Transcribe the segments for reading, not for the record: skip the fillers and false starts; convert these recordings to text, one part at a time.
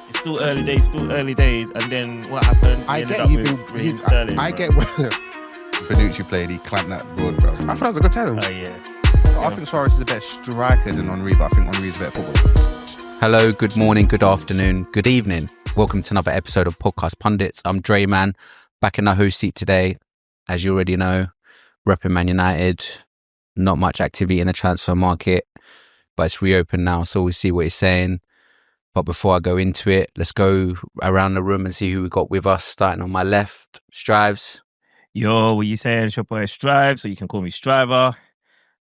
It's still early days, and then what happened? I get Sterling. I get when Bonucci played, he clamped that broad, bro. I thought that was a good talent. Oh yeah. I think Suarez is a better striker than Henry, but I think Henry is a better footballer. Hello, good morning, good afternoon, good evening. Welcome to another episode of Podcast Pundits. I'm Dre Man, back in the host seat today. As you already know, repping Man United. Not much activity in the transfer market, but it's reopened now, so we'll see what he's saying. But before I go into it, let's go around the room and see who we got with us. Starting on my left, Strives. Yo, what you saying? It's your boy Strive, so you can call me Striver.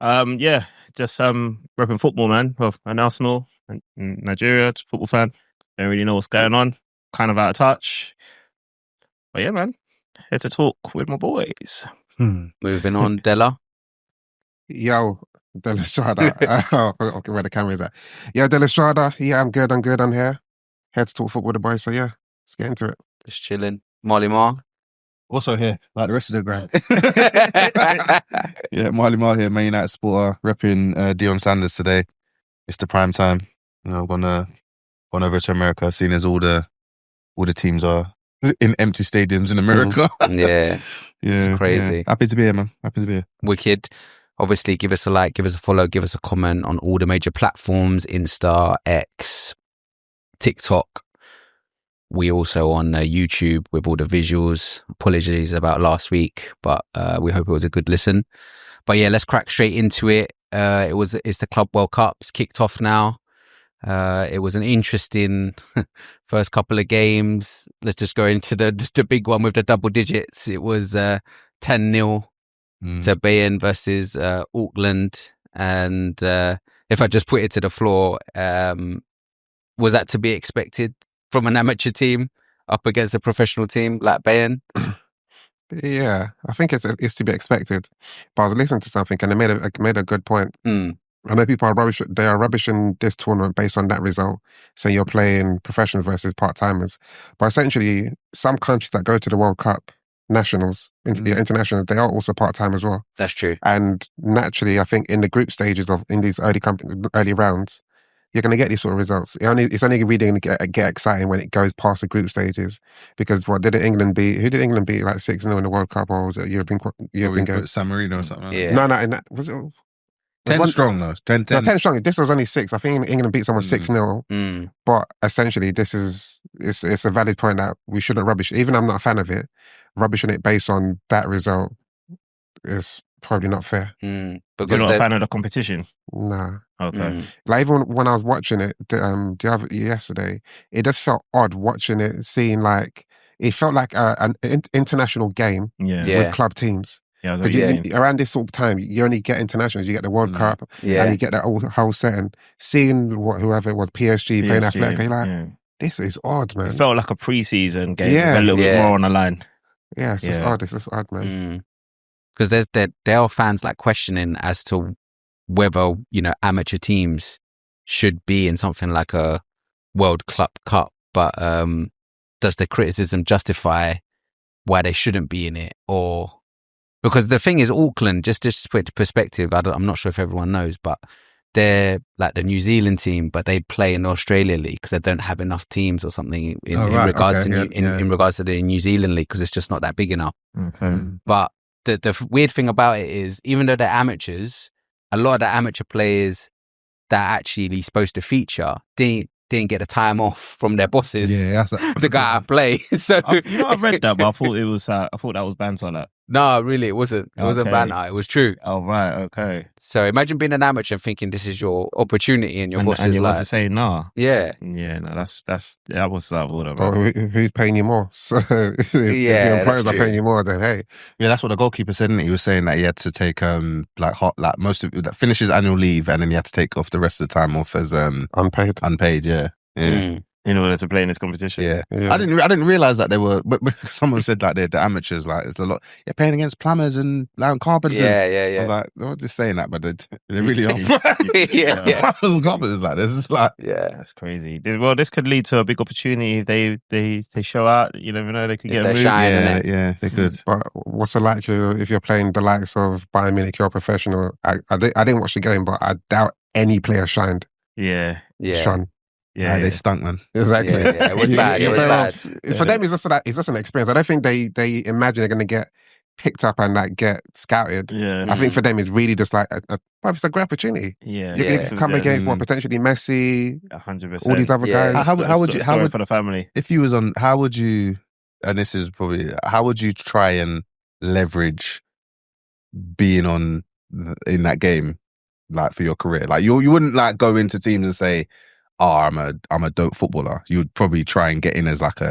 Just repping football, man. Well, an Arsenal, and Nigeria, football fan. Don't really know what's going on. Kind of out of touch. But yeah, man, here to talk with my boys. Moving on, Della. Yo, Della Strada. I forgot where the camera is at. Yo, Della Strada. Yeah, I'm good. I'm here. Here to talk football with the boys. So yeah, let's get into it. Just chilling. Marley Mar. Also here, like the rest of the ground. Yeah, Marley Mar here, Man United supporter, repping Dion Sanders today. It's the prime time. You know, gone over to America, seeing as all the teams are in empty stadiums in America. Yeah, it's crazy. Yeah. Happy to be here, man. Happy to be here. Wicked. Obviously, give us a like, give us a follow, give us a comment on all the major platforms, Insta, X, TikTok. We also on YouTube with all the visuals. Apologies about last week, but we hope it was a good listen. But yeah, let's crack straight into it. It's the Club World Cup. It's kicked off now. It was an interesting first couple of games. Let's just go into the big one with the double digits. It was 10-0 to Bayern versus Auckland. And if I just put it to the floor, was that to be expected from an amateur team up against a professional team like Bayern? Yeah, I think it's to be expected. But I was listening to something and they made a good point. I know people are rubbish. They are rubbish in this tournament based on that result. So you're playing professionals versus part-timers. But essentially, some countries that go to the World Cup, nationals, international, they are also part-time as well. That's true. And naturally, I think in the group stages in these early rounds, you're going to get these sort of results. It's only really going to get exciting when it goes past the group stages. Because who did England beat like 6-0 in the World Cup, or was it European game? San Marino or something. Yeah. No, was it? 10 strong though. 10. No, 10 strong. This was only 6. I think England beat someone 6-0. But essentially, it's a valid point that we shouldn't rubbish. Even I'm not a fan of it. Rubbishing it based on that result is probably not fair. Because you're not a fan of the competition? No. Okay. Like even when I was watching it yesterday, it just felt odd watching it, seeing like it felt like an international game with club teams. Yeah, but around this sort of time, you only get internationals. You get the World Cup, and you get that whole setting. Seeing whoever it was, PSG playing Atletico, you're like, this is odd, man. It felt like a pre-season game, with a little bit more on the line. Yeah, it's just odd. It's just odd, man. Because there are fans like questioning as to whether amateur teams should be in something like a World Club Cup, but does the criticism justify why they shouldn't be in it? Or because the thing is, Auckland, just to put it into perspective, I'm not sure if everyone knows, but they're like the New Zealand team, but they play in the Australia League because they don't have enough teams or something in regards to the New Zealand League, because it's just not that big enough. Okay. But the weird thing about it is, even though they're amateurs, a lot of the amateur players that are actually supposed to feature didn't get the time off from their bosses to go out and play. So I read that, but I thought that was banter. Like. No, really, it wasn't. It wasn't banter. It was true. Oh right, okay. So imagine being an amateur and thinking this is your opportunity, and your boss is your like, boss is saying nah. Yeah. No, that was whatever. Well, who's paying you more? So if your employers are paying you more, then hey. Yeah, that's what the goalkeeper said. He was saying that he had to take most of that finishes annual leave, and then he had to take off the rest of the time off as unpaid. Yeah. In order to play in this competition. Yeah. I didn't realize that they were. But someone said like they're amateurs. Like it's a lot. You're playing against plumbers and carpenters. Yeah. I was like, they're not just saying that, but they really are. Plumbers and carpenters like this is like. Yeah, that's crazy. Well, this could lead to a big opportunity if they show out. You never know, they could get a move. Yeah, they could. But what's it like if you're playing the likes of Bayern Munich? You're a professional. I didn't watch the game, but I doubt any player shined. Yeah. Shone. Yeah, they stunk, man. Exactly. It was bad. It was bad. It's for them. It's just an experience. I don't think they imagine they're going to get picked up and like get scouted. Yeah. I think for them it's really just like it's a great opportunity. Yeah. You're going to come against potentially Messi, 100%. all these other guys. How would you? How would for the family? If you was on? How would you? And this is probably how would you try and leverage being on in that game, like for your career? Like you wouldn't like go into teams and say, "Oh, I'm a dope footballer." You'd probably try and get in as like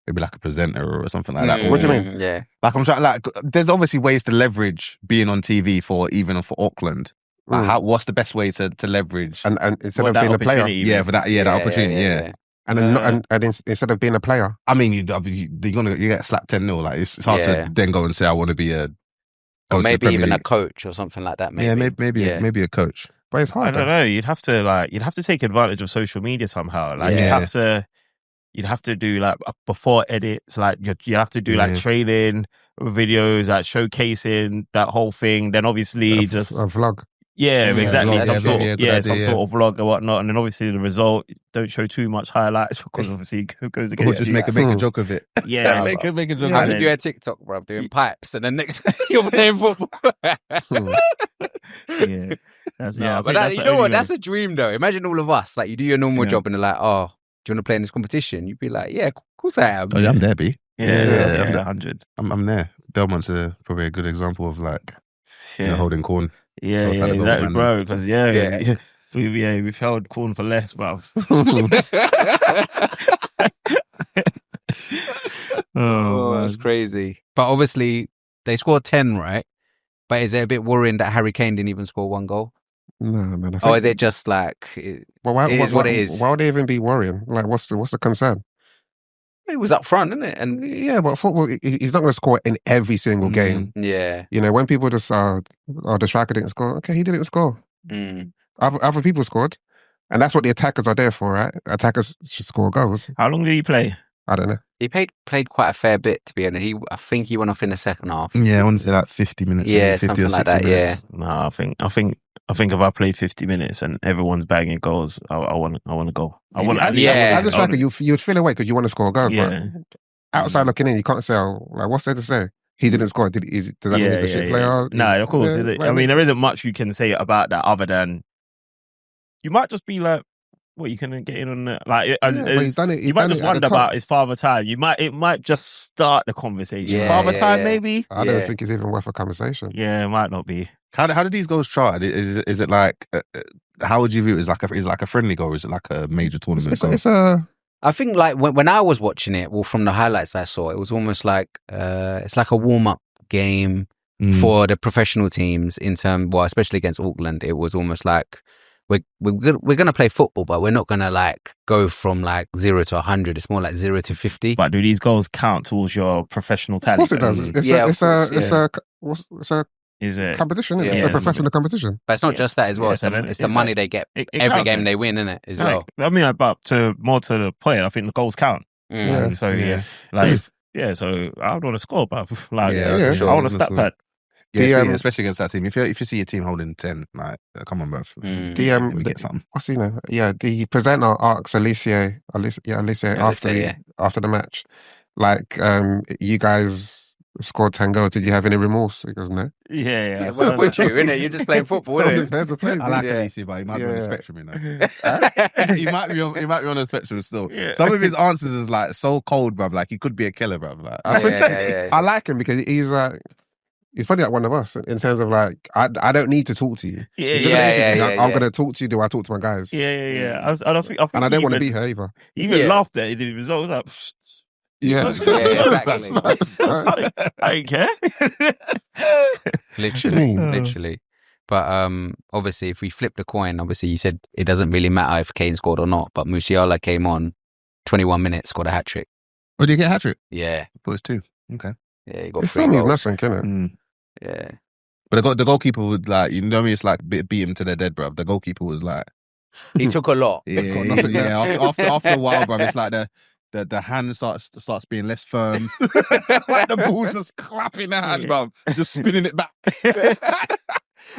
maybe like a presenter or something like that. What do you mean? Yeah, like I'm trying. Like there's obviously ways to leverage being on TV for Auckland. Like what's the best way to leverage and instead of being a player, for that opportunity, And then instead of being a player, I mean, you get slapped 10-0. Like it's hard to then go and say I want to be or maybe even a coach or something like that. Maybe. Maybe a coach. But it's hard. I don't know. You'd have to take advantage of social media somehow. Like you'd have to do like before edits. Like you have to do like training videos, like showcasing that whole thing. Then obviously just a vlog. Yeah, exactly. Some sort of vlog or whatnot, and then obviously the result. Don't show too much highlights because obviously it goes against. Or just make a joke of it. Yeah, make a joke. How did you do a TikTok, bro? Doing pipes, and then next you're playing football. Yeah, but you know what? That's a dream, though. Imagine all of us. Like you do your normal job, and they're like, "Oh, do you want to play in this competition?" You'd be like, "Yeah, of course I am." Oh, yeah, I'm there, B. Yeah, 100. I'm there. Belmont's probably a good example of like holding corn. Yeah, exactly, bro. Because we've held corn for less, bro. It's crazy. But obviously, they scored 10, right? But is it a bit worrying that Harry Kane didn't even score one goal? No, man. Or is it just like what it is? Why would they even be worrying? Like, what's the concern? It was up front, isn't it? And yeah, but football, he's not going to score in every single game. Yeah. You know, when people just the striker didn't score, okay, he didn't score. Other people scored. And that's what the attackers are there for, right? Attackers should score goals. How long did he play? I don't know. He played quite a fair bit, to be honest. I think he went off in the second half. Yeah, I want to say like 50 minutes. Yeah, 50 something or 60 like that, minutes. No, I think if I play 50 minutes and everyone's bagging goals, I want to go. As a striker, you'd feel away because you want to score goals. Yeah. But outside looking in, you can't say, what's there to say? He didn't score. Does that mean he's a shit player? No, of course. I mean, there isn't much you can say about that other than you might just be like, what, you can get in on that? Like, you might just wonder about his father time. It might just start the conversation. Father time, maybe? I don't think it's even worth a conversation. Yeah, it might not be. How did these goals start? Is it like, how would you view it? Is it like a friendly goal or is it like a major tournament goal? I think like when I was watching it, well, from the highlights I saw, it was almost like it's like a warm-up game for the professional teams especially against Auckland. It was almost like we're gonna play football, but we're not gonna like go from like 0 to 100. It's more like 0 to 50. But do these goals count towards your professional talent? Of course it does. It's a competition. It's a professional competition. But it's not just that as well. It's the money they get every game they win, isn't it? As well. I mean, but more to the point, I think the goals count. Yeah. So so I don't want to score, but like, I want a stat pad. Yeah, especially against that team. If you see a team holding 10, like, come on, bro. Get something. What's the presenter asks Alice after the match, like, you guys scored 10 goals. Did you have any remorse? He goes, no. Yeah. Well, would you, innit? You're just playing football, innit? I like Alice, but he might be on the spectrum, you know. he might be on the spectrum still. Yeah. Some of his answers is like so cold, bruv. Like he could be a killer, bruv. Like, I like him because he's like. He's probably like one of us in terms of like, I don't need to talk to you. I'm going to talk to you. Do I talk to my guys? Yeah. I think and I don't want to be her either. He even laughed at it in the result. I was like, exactly. I don't care. Literally. But obviously, if we flip the coin, obviously you said it doesn't really matter if Kane scored or not, but Musiala came on 21 minutes, scored a hat-trick. Oh, did he get a hat-trick? Yeah. I thought it was 2. Okay. Yeah, he got 3 still means goals. nothing, innit? Yeah. But the goalkeeper would like, you know what I mean? It's like beat him to their dead, bruv. The goalkeeper was like... He took a lot. After a while, bruv, it's like the hand starts being less firm. Like the ball's just clapping the hand, bruv. Just spinning it back.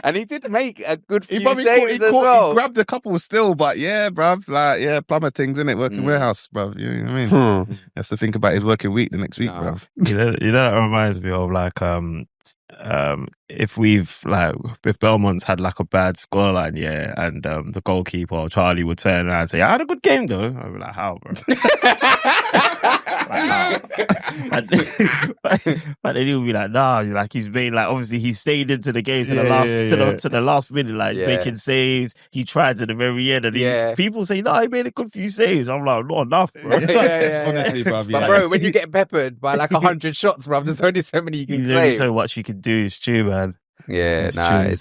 And he did make a good few He probably saves as well. he grabbed a couple still, but yeah, bruv, like, yeah, plumber things, innit? Working warehouse, bruv. You know what I mean? He has to think about his working week the next week, bruv. You know, that reminds me of like if Belmont's had like a bad scoreline, yeah, and the goalkeeper or Charlie would turn around and say, "I had a good game though." I'd be like, "How, bro?" But then he'll be like, "Nah," like he's made like obviously he stayed into the game to the last minute, like making saves. He tried to the very end, and people say, "No, he made a good few saves." I'm like, "Not enough, bro." Honestly, bruv. But bro, when you get peppered by like 100 shots, bruv, there's only so many you can There's save. only so much you can do. It's true, man. Yeah, I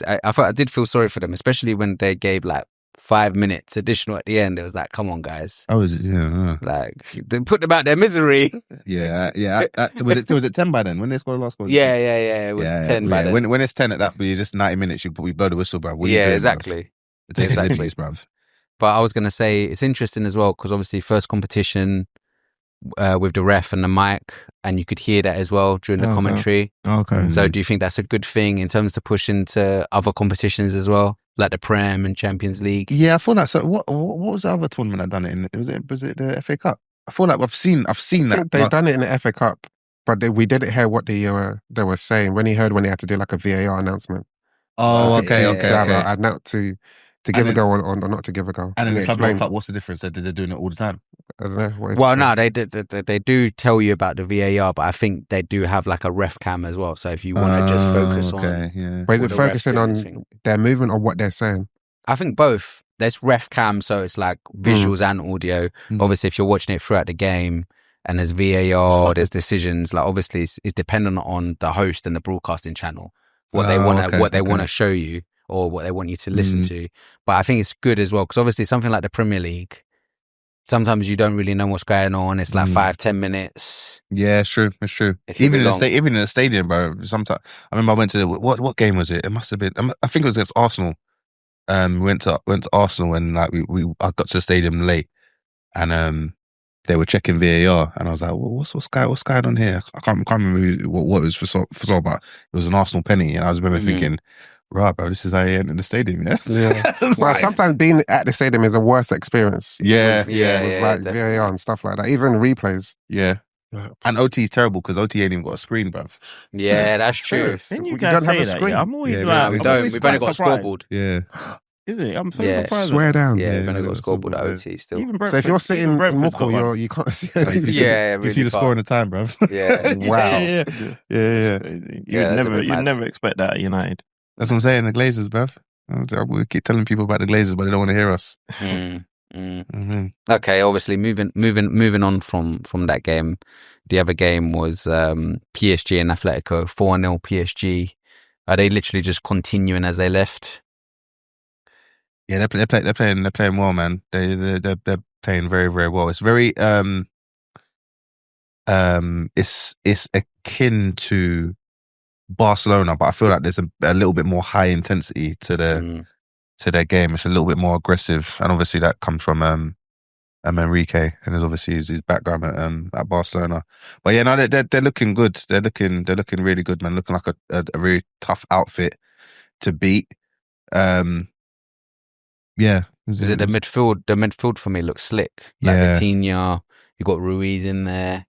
did feel sorry for them, especially when they gave like 5 minutes additional at the end. It was like, come on, guys. Like, they put them out their misery. Yeah. Was it 10 by then when they scored the last goal? Yeah. It was 10 by then. When it's 10 at that, but just 90 minutes, we blow the whistle, bruv. What are you doing, exactly. Exactly, bruv. But I was gonna say it's interesting as well because obviously first competition with the ref and the mic, and you could hear that as well during the commentary. Okay. So do you think that's a good thing in terms of push into other competitions as well, like the Prem and Champions League? Yeah, I feel like. So what was the other tournament that done it in? Was it the FA Cup? I feel like I've seen that. They've done it in the FA Cup, but we didn't hear what they were saying when they had to do like a VAR announcement. Oh, okay. To give a go or not to give a go. And in the Club World Cup, what's the difference? They're doing it all the time. I don't know. Well, no, they do tell you about the VAR, but I think they do have like a ref cam as well. So if you want to just focus on... Yeah. But is it focusing on their movement or what they're saying? I think both. There's ref cam, so it's like visuals and audio. Obviously, if you're watching it throughout the game and there's VAR, there's decisions, like obviously it's dependent on the host and the broadcasting channel, what they want to show you or what they want you to listen to. But I think it's good as well because obviously something like the Premier League, sometimes you don't really know what's going on. It's like 5-10 minutes. Yeah, it's true. Even in the stadium, bro. Sometimes I remember I went to what game was it? It must have been. I think it was against Arsenal. We went to Arsenal and like I got to the stadium late, and they were checking VAR, and I was like, what's going on here? I can't remember what it was for, but it was an Arsenal penny, and I was remember thinking, right, bro, this is how you enter the stadiom, yeah? Well, sometimes being at the stadium is a worse experience. Yeah. Like VAR and stuff like that. Even replays. Yeah. And OT is terrible because OT ain't even got a screen, bruv. Yeah, that's true. Then you guys say that, yeah? I'm always like... We've only got a scoreboard. Yeah. Is it? I'm so surprised. Swear down. Yeah, we've only got a scoreboard at OT still. So if you're sitting in Muckle, you can't see anything. Yeah, really you see the score in the time, bruv. Yeah. Wow. You'd never expect that at United. That's what I'm saying, the Glazers, bruv. We keep telling people about the Glazers, but they don't want to hear us. Okay, obviously moving on from that game. The other game was PSG and Atletico, 4-0 PSG. Are they literally just continuing as they left? Yeah, they're playing well, man. They're playing very, very well. It's very it's akin to Barcelona, but I feel like there's a little bit more high intensity to their game. It's a little bit more aggressive, and obviously that comes from Enrique, and there's obviously his background at Barcelona. But yeah, no, they're looking good. They're looking really good, man. Looking like a very tough outfit to beat. Yeah, is it the midfield? The midfield for me looks slick. Like Vitinha, you got Ruiz in there,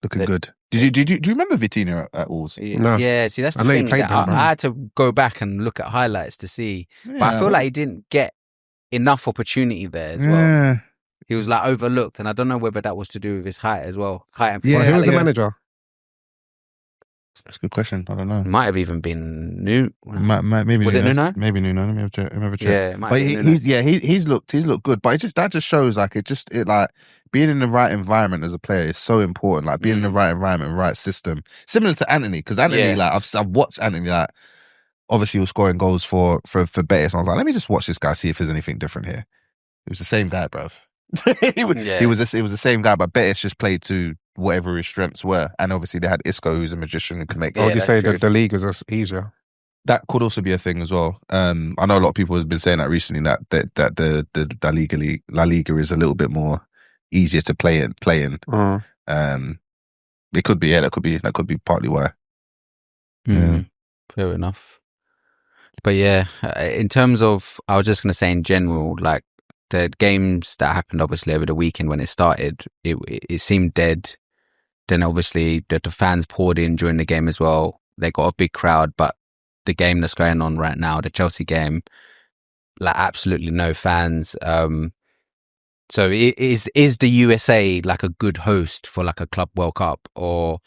looking good. Do you remember Vitinha at Wolves? No. Yeah, see that's the thing. I had to go back and look at highlights to see, but I feel like he didn't get enough opportunity there as well. He was like overlooked, and I don't know whether that was to do with his height as well. Height and who was the manager? That's a good question. I don't know. Might have even been Nuno. Maybe was it Nuno? Maybe Nuno. Let me have a check. Yeah, but he's looked good. But that just shows like it like being in the right environment as a player is so important. Like being in the right environment, right system. Similar to Anthony, because Anthony, like I've watched Anthony, like obviously he was scoring goals for Betis. And I was like, let me just watch this guy, see if there's anything different here. It was the same guy, bruv. It was the same guy, but Betis just played to whatever his strengths were, and obviously they had Isco, who's a magician and can make. Or would you say that the league is easier? That could also be a thing as well. I know a lot of people have been saying that recently, that the La Liga is a little bit more easier to play in. It could be, that could be partly why. Fair enough. But yeah, in terms of, I was just going to say in general, like the games that happened obviously over the weekend when it started, it seemed dead. Then obviously the fans poured in during the game as well. They got a big crowd, but the game that's going on right now, the Chelsea game, like absolutely no fans. So is the USA like a good host for like a Club World Cup, or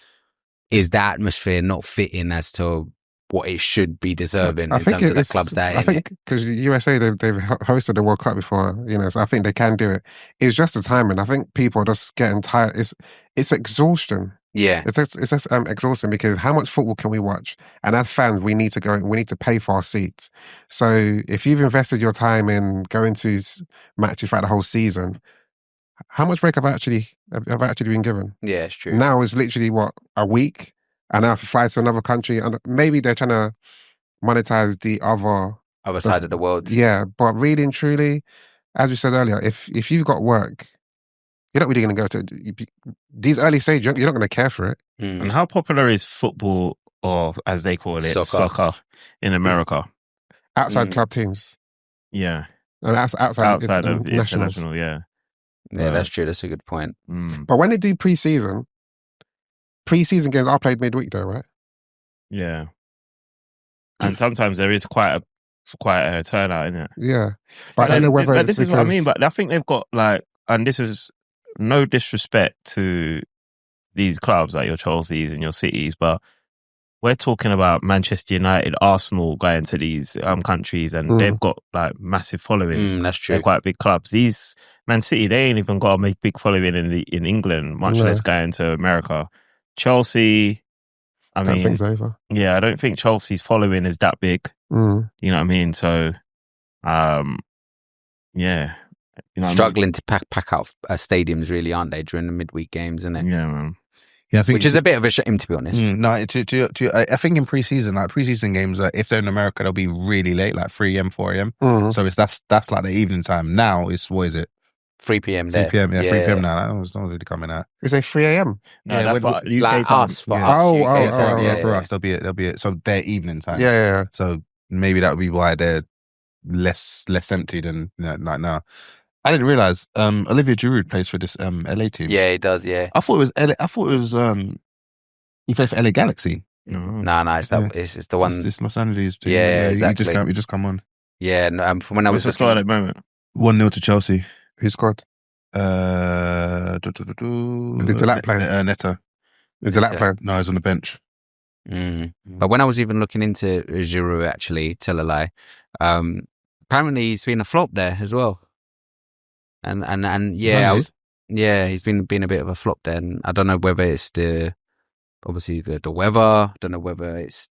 is the atmosphere not fitting as to what it should be deserving in terms of the clubs that I think because the USA, they've hosted the World Cup before, so I think they can do it. It's just the timing. I think people are just getting tired. It's exhaustion. Yeah. It's just exhausting because how much football can we watch? And as fans, we need to pay for our seats. So if you've invested your time in going to matches throughout the whole season, how much break have I actually been given? Yeah, it's true. Now it's literally a week, and I have to fly to another country, and maybe they're trying to monetize the other side of the world. Yeah, but really and truly, as we said earlier, if you've got work, you're not really going to go to these early stages. You're not going to care for it. And how popular is football, or as they call it, soccer in America? Outside club teams. Yeah. And outside of international, yeah. Yeah, that's true. That's a good point. But when they do pre-season games are played midweek though, right? Yeah. And sometimes there is quite a turnout in it. Yeah. But I don't know whether this is what I mean, but I think they've got and this is no disrespect to these clubs like your Chelseas and your Cities, but we're talking about Manchester United, Arsenal going to these countries, and they've got massive followings. That's true. They're quite big clubs. These Man City, they ain't even got a big following in England, much less going to America. Chelsea, I don't think so either. Yeah, I don't think Chelsea's following is that big. You know what I mean? So, yeah. Struggling to pack out stadiums, really, aren't they, during the midweek games, isn't it? Yeah, man. Yeah, I think which is a bit of a shame, to be honest. I think in preseason games, if they're in America, they'll be really late, like 3 a.m., 4 a.m. So that's like the evening time. Now it's, what is it? 3 p.m. 3 p.m. Yeah, 3 p.m. now. That was not really coming out. Is it 3 a.m.? No, yeah, that's for UK time. Us, for yeah. us. Yeah, for us, they'll be it. So their evening time. Yeah. So maybe that would be why they're less empty than like now. I didn't realize Olivier Giroud plays for this LA team. Yeah, he does. Yeah, I thought it was he played for LA Galaxy. No, it's the one. It's Los Angeles team. Yeah, exactly. You just come on. Yeah, no, from when I was What's the score at the moment? 1-0 to Chelsea. Who scored? Did Delap play? Neto. Is Delap playing? No, he's on the bench. But when I was even looking into Giroud, actually, tell a lie, apparently he's been a flop there as well. And yeah, he's been a bit of a flop there. And I don't know whether it's obviously the weather. I don't know whether it's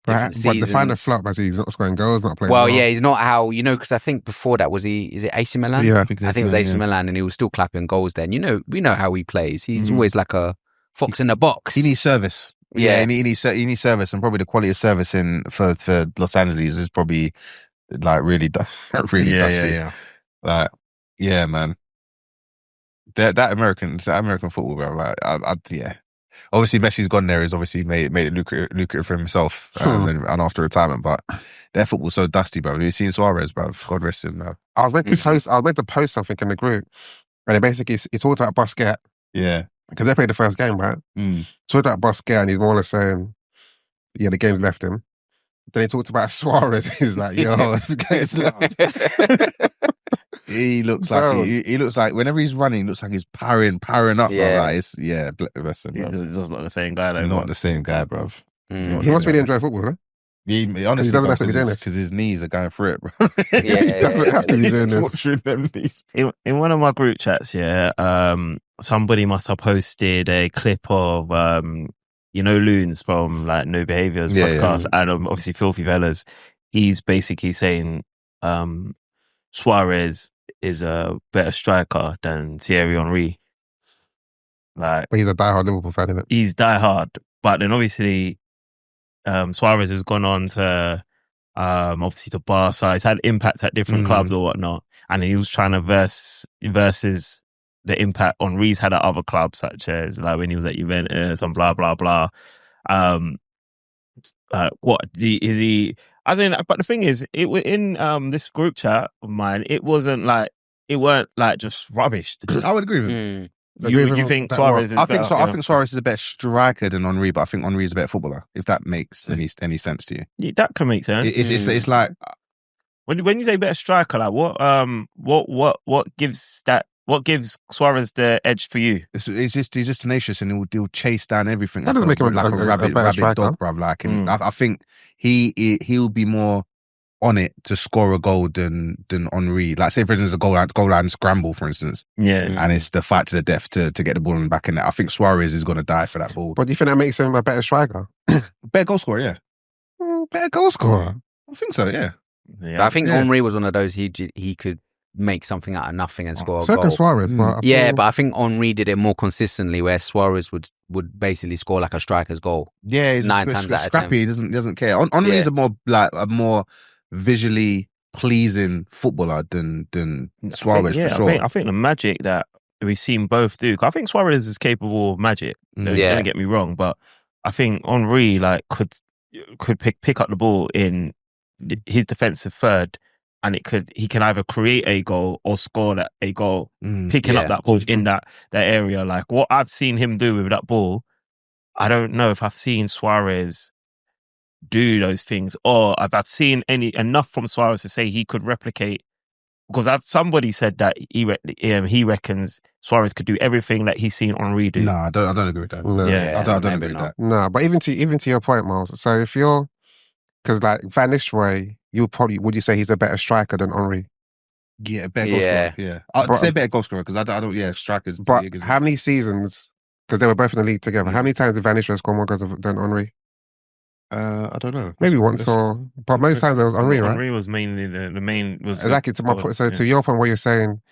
But define a flop as he's not scoring goals, not playing well. Yeah, he's not how, because I think before that is it AC Milan? Yeah, I think it was AC Milan, and he was still clapping goals then. We know how he plays. He's always like a fox in the box. He needs service. Yeah, he needs service, and probably the quality of service for Los Angeles is probably like really dusty. Yeah. Like, yeah, man. That American football, bro. Like, yeah. Obviously, Messi's gone there. He's obviously made it lucrative for himself and after retirement. But their football's so dusty, bro. You've seen Suarez, bro. God rest him, bro. I was meant to post something in the group, and he talked about Busquets. Yeah, because they played the first game, right? Talked about Busquets, and he's more or less saying, "Yeah, the game's left him." Then he talked about Suarez. He's like, "Yo, the game's left." He looks like he looks like whenever he's running, he looks like he's powering up. Yeah, bro. Bless him, bro. He's just not the same guy, though. Not the same guy, bro. He must really enjoy football, huh? He honestly doesn't have to be doing this because his knees are going through it, bro. He doesn't have to be doing this. In one of my group chats, somebody must have posted a clip of Loons from like No Behaviours podcast, and obviously Filthy Fellas. He's basically saying Suarez is a better striker than Thierry Henry. Like, but he's a diehard Liverpool fan, isn't it? He's diehard, but then obviously Suarez has gone on to obviously to Barca. He's had impact at different clubs or whatnot, and he was trying to versus the impact Henry's had at other clubs, such as like when he was at Juventus and blah blah blah. Is he? As in, but the thing is, in this group chat of mine, it weren't like just rubbish. I would agree with him. You think Suarez is I think better? I think Suarez is a better striker than Henry, but I think Henry is a better footballer. If that makes any sense to you, Yeah, that can make sense. It's like when you say better striker, like what gives Suarez the edge for you? he's just tenacious and he'll chase down everything. That doesn't make him like a rabbit striker. dog, bruv. Like, and I think he'll be more on it to score a goal than Henry. Like, say for instance, a goal line scramble, for instance. Yeah, and it's the fight to the death to get the ball in the back in there. I think Suarez is going to die for that ball. But do you think that makes him a better striker? Better goal scorer, yeah. Better goal scorer. I think so, yeah. I think Henry was one of those he could make something out of nothing and score a So goal. can Suarez, but But I think Henry did it more consistently, where Suarez would basically score like a striker's goal. Yeah, he's 9 times out of 10. scrappy. He doesn't care. Henry is a more visually pleasing footballer than Suarez, for sure. I think the magic that we've seen both do. 'Cause I think Suarez is capable of magic. Don't get me wrong, but I think Henry could pick up the ball in his defensive third, and he can either create a goal or score a goal, picking up that ball in that area. Like what I've seen him do with that ball, I don't know if I've seen Suarez do those things, or I've seen enough from Suarez to say he could replicate. Because somebody said that he reckons Suarez could do everything that he's seen Henry do. No, I don't agree with that. No. I don't agree with that. No, but even to your point, Miles. So if you're, because like Van Nistelrooy, would you say he's a better striker than Henry? Yeah, better goal scorer. Yeah, I'd say better goal scorer because I don't. Yeah, strikers. But how many seasons? Because they were both in the league together. How many times did Van Nistelrooy score more goals than Henry? I don't know. Maybe once but most times it was Henry, right? Henry was mainly the main. Was exactly to my point. So to your point, what you're saying,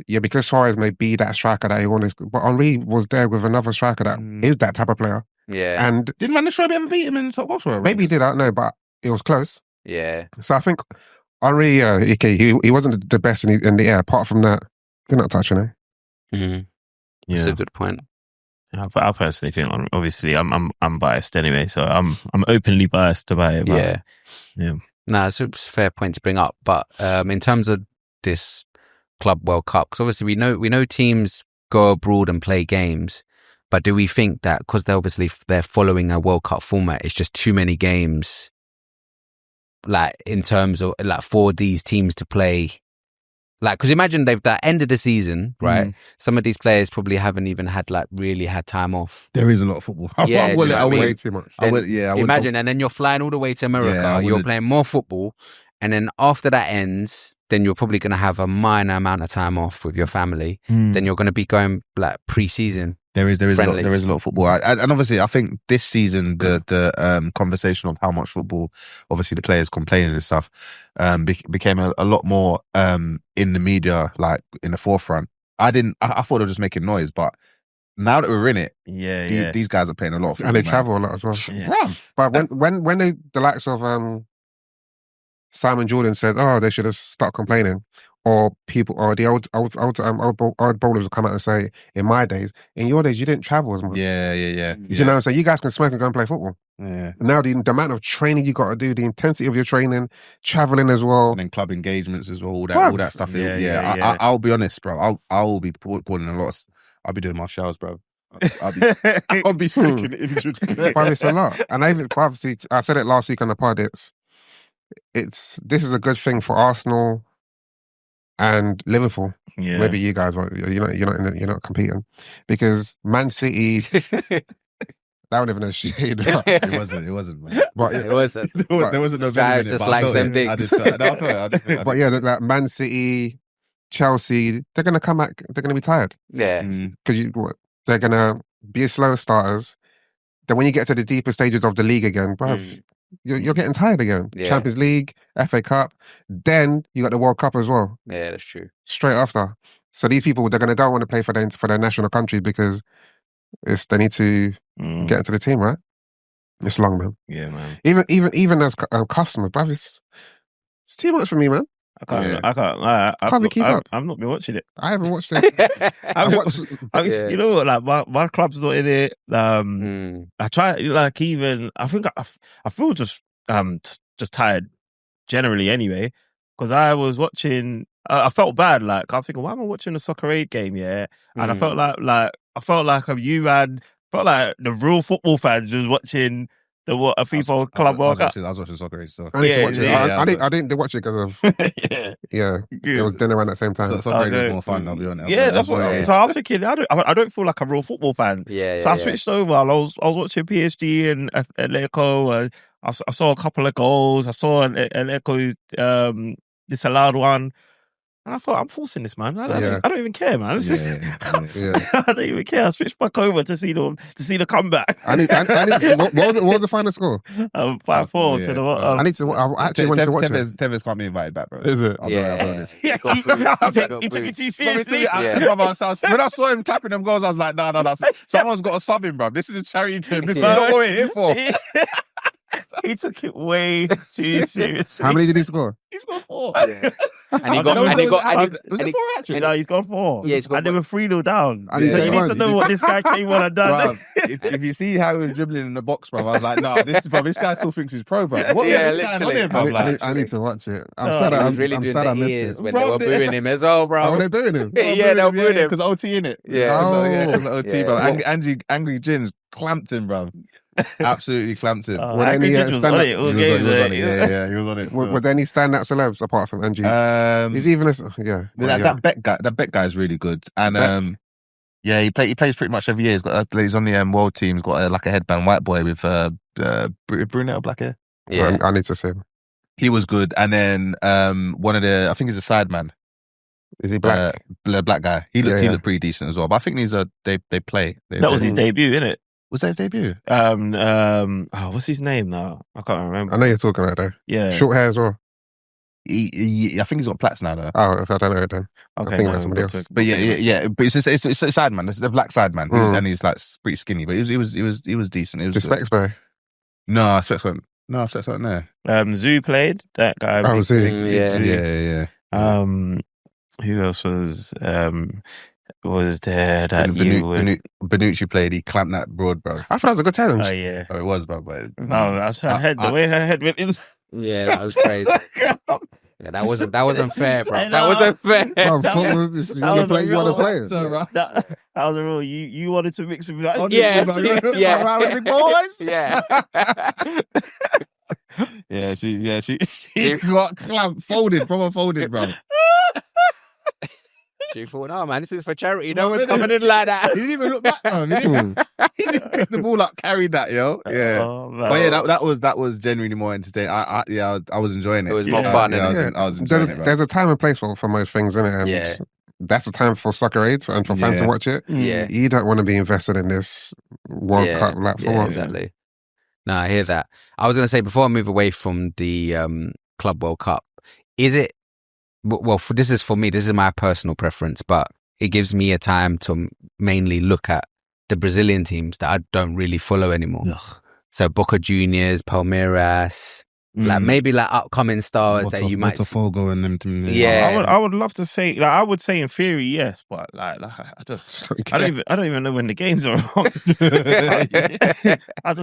yeah, because Suarez may be that striker that he wanted, but Henry was there with another striker that is that type of player. Yeah, and didn't Van Nistelrooy ever beat him in the top goal scorer? Maybe he did. I don't know, but it was close. Yeah. So I think Henry, he wasn't the best in the air. Apart from that, you're not touching him. Mm-hmm. That's a good point. I personally think, obviously, I'm biased anyway, so I'm openly biased about it. But, yeah. No, it's a fair point to bring up. But in terms of this Club World Cup, because obviously we know teams go abroad and play games, but do we think that because they're following a World Cup format, it's just too many games, like in terms of like for these teams to play? Like, because imagine they've that end of the season, right? Some of these players probably haven't even had really had time off. There is a lot of football. Yeah, I way too much. Imagine, and then you're flying all the way to America. You're playing more football, and then after that ends, then you're probably going to have a minor amount of time off with your family. Then you're going to be going like pre-season. There is a lot of football, and obviously I think this season the conversation of how much football, obviously the players complaining and stuff, became a lot more in the media, like in the forefront. I thought they were just making noise, but now that we're in it, these guys are playing a lot of football, and they travel a lot as well. Yeah. But when the likes of Simon Jordan said, "Oh, they should have stopped complaining," or the old bowlers will come out and say, "In my days, in your days, you didn't travel as much." Yeah. You know, so you guys can smoke and go and play football. Yeah. Now the amount of training you got to do, the intensity of your training, traveling as well, and then club engagements as well, all that stuff. I'll be honest, bro. I'll be calling a lot. I'll be doing my showers, bro. I'll be sick and injured. But it's a lot, and obviously I said it last week on the pod. This is a good thing for Arsenal and Liverpool. Yeah. Maybe you guys, you're not competing because Man City. That wasn't even a shade. It wasn't, man. But it wasn't. There wasn't no venom in it. Just like them dicks. I just felt it. But yeah, like Man City, Chelsea, they're gonna come back. They're gonna be tired. Yeah, because they're gonna be slow starters. Then when you get to the deeper stages of the league again, bruv, you're getting tired again. Yeah. Champions League, FA Cup, then you got the World Cup as well. Yeah, that's true. Straight after. So these people, they're gonna go want to play for their national countries because they need to get into the team, right? It's long, man. Yeah, man. Even as customers, bruv, it's too much for me, man. I can't keep up. I've not been watching it. I haven't watched it. You know what? Like my club's not in it. I try. Like even I think I feel just just tired generally anyway. Because I was watching, I felt bad. Like I was thinking, why am I watching a Soccer Aid game? Yeah, and I felt like the real football fans was watching a FIFA Club World Cup. I was watching Soccer Aid stuff. I need to watch it. yeah, I didn't watch it because of it was dinner around at the same time. Soccer Aid was more fun. I'll be honest. Yeah, that's what. So I was thinking, I don't feel like a real football fan. So I switched over. I was watching PSG and Atletico. I saw a couple of goals. I saw Atletico's disallowed one. And I thought, I'm forcing this, man. I don't even care, man. I don't even care. I switched back over to see the comeback. What was the final score? 5-4 to the. I actually wanted to watch it. Tevez can't be invited back, bro. Is it? He took it too seriously. When I saw him clapping them goals, I was like, no. Someone's got a sub in, bro. This is a charity game. This is not what we're here for. He took it way too seriously. How many did he score? He scored 4. Was it 4 actually? No, he's got 4. Yeah, and they were 3-0 down. And you need to know what this guy came on and done. If you see how he was dribbling in the box, bro, I was like, no, this guy still thinks he's pro, bro. What is going on here, bro? I need to watch it. I'm sad I missed it. When they were booing him as well, bro. Oh, they're doing him? Yeah, they were booing him. Because OT in it. Yeah. Because OT, bro. Angry Gins clamped him, bro. Absolutely clamped him. Were there any He was on it. Were there any standout celebs apart from NG? He's even that Bet guy is really good, and he plays pretty much every year. He's on the world team. He's got like a headband, white boy with brunette or black hair. Yeah, I need to see him. He was good, and then one of I think he's a side man. Is he black? Black guy. He looked pretty decent as well. But I think they play. That was his debut, innit? Was that his debut? What's his name now? I can't remember. I know you're talking about though. Yeah, short hair as well. I think he's got plaits now though. Oh, I don't know it then. Okay, I think about somebody else. But yeah. But it's a side man. It's the black side man, and he's like pretty skinny. But he was decent. It was Specs boy. No, Specs weren't there. Zoo played that guy. Oh, Zoo. Yeah. Who else was there that Bonucci played? He clamped that broad, bro. I thought it was a good challenge. Oh yeah. Oh, it was, bro. But no, that's her head. The way her head went in. Yeah, that was crazy. Yeah, that wasn't fair, bro. That wasn't fair. You want to play it. That was a rule. You wanted to mix with that. She got clamped, proper folded, bro. She thought, no, man, this is for charity. No one's coming in like that. He didn't even look back, man. He didn't pick the ball up, carried that, yo. Yeah. But yeah, that was genuinely more entertaining. I was enjoying it. It was more fun. I was enjoying it, bro. There's a time and place for most things, isn't it? And that's a time for Soccer Aid and for fans to watch it. Yeah. You don't want to be invested in this World Cup. Exactly. No, I hear that. I was going to say, before I move away from the Club World Cup, is it, well, this is for me, this is my personal preference, but it gives me a time to mainly look at the Brazilian teams that I don't really follow anymore. Ugh. So Boca Juniors, Palmeiras, like maybe like upcoming stars that you might. Botafogo and them. Yeah, I would love to say. Like, I would say in theory, yes, but like I don't even know when the games are on.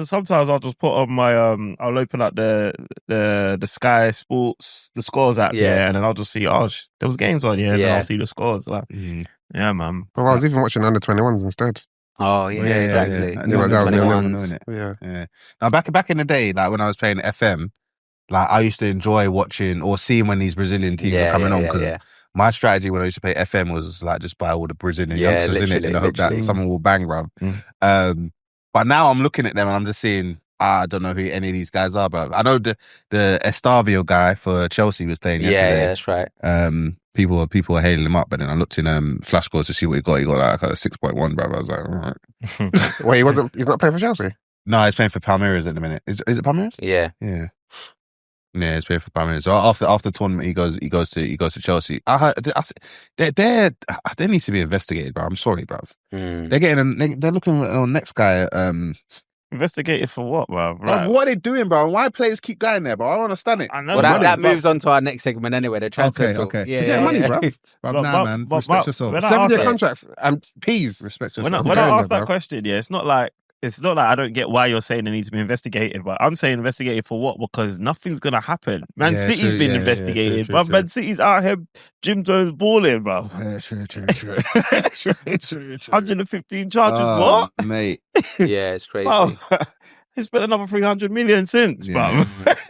Sometimes I'll just put on my I'll open up the Sky Sports scores app and then I'll just see there was games on and then I'll see the scores like yeah man. Well, I was even watching under 21s instead. Oh yeah, exactly. Yeah. Now back in the day, like when I was playing FM. Like I used to enjoy watching or seeing when these Brazilian teams were coming on because my strategy when I used to play FM was like just buy all the Brazilian youngsters in it in the hope that someone will bang, bruv. But now I'm looking at them and I'm just seeing I don't know who any of these guys are, bruv. I know the Estavio guy for Chelsea was playing yesterday. Yeah, that's right. People are hailing him up, but then I looked in Flash Scores to see what he got. He got like a 6.1, bruv. I was like, all right. Wait, he's not playing for Chelsea? No, he's playing for Palmeiras at the minute. Is it Palmeiras? Yeah. Yeah, he's playing for Bayern Munich. So after the tournament, he goes to Chelsea. I heard they need to be investigated, bro. I'm sorry, bro. They're looking at the next guy. Investigated for what, bro? Right. What are they doing, bro? Why players keep going there, bro? I don't understand it. I know, well, that moves on to our next segment anyway. They're trying to talk. Okay. Yeah, money, bro. Nah, man. Respect yourself. 7-year contract and peas. Respect yourself. When I ask that question, it's not like it's not like I don't get why you're saying they need to be investigated, but I'm saying investigated for what? Because nothing's gonna happen. Man Yeah, City's true, been yeah, investigated, true, but true. Man City's out here, Jim Jones balling, bro. Yeah, true. 115 charges, what? Mate. Yeah, it's crazy. Bro, he spent another 300 million since, bro.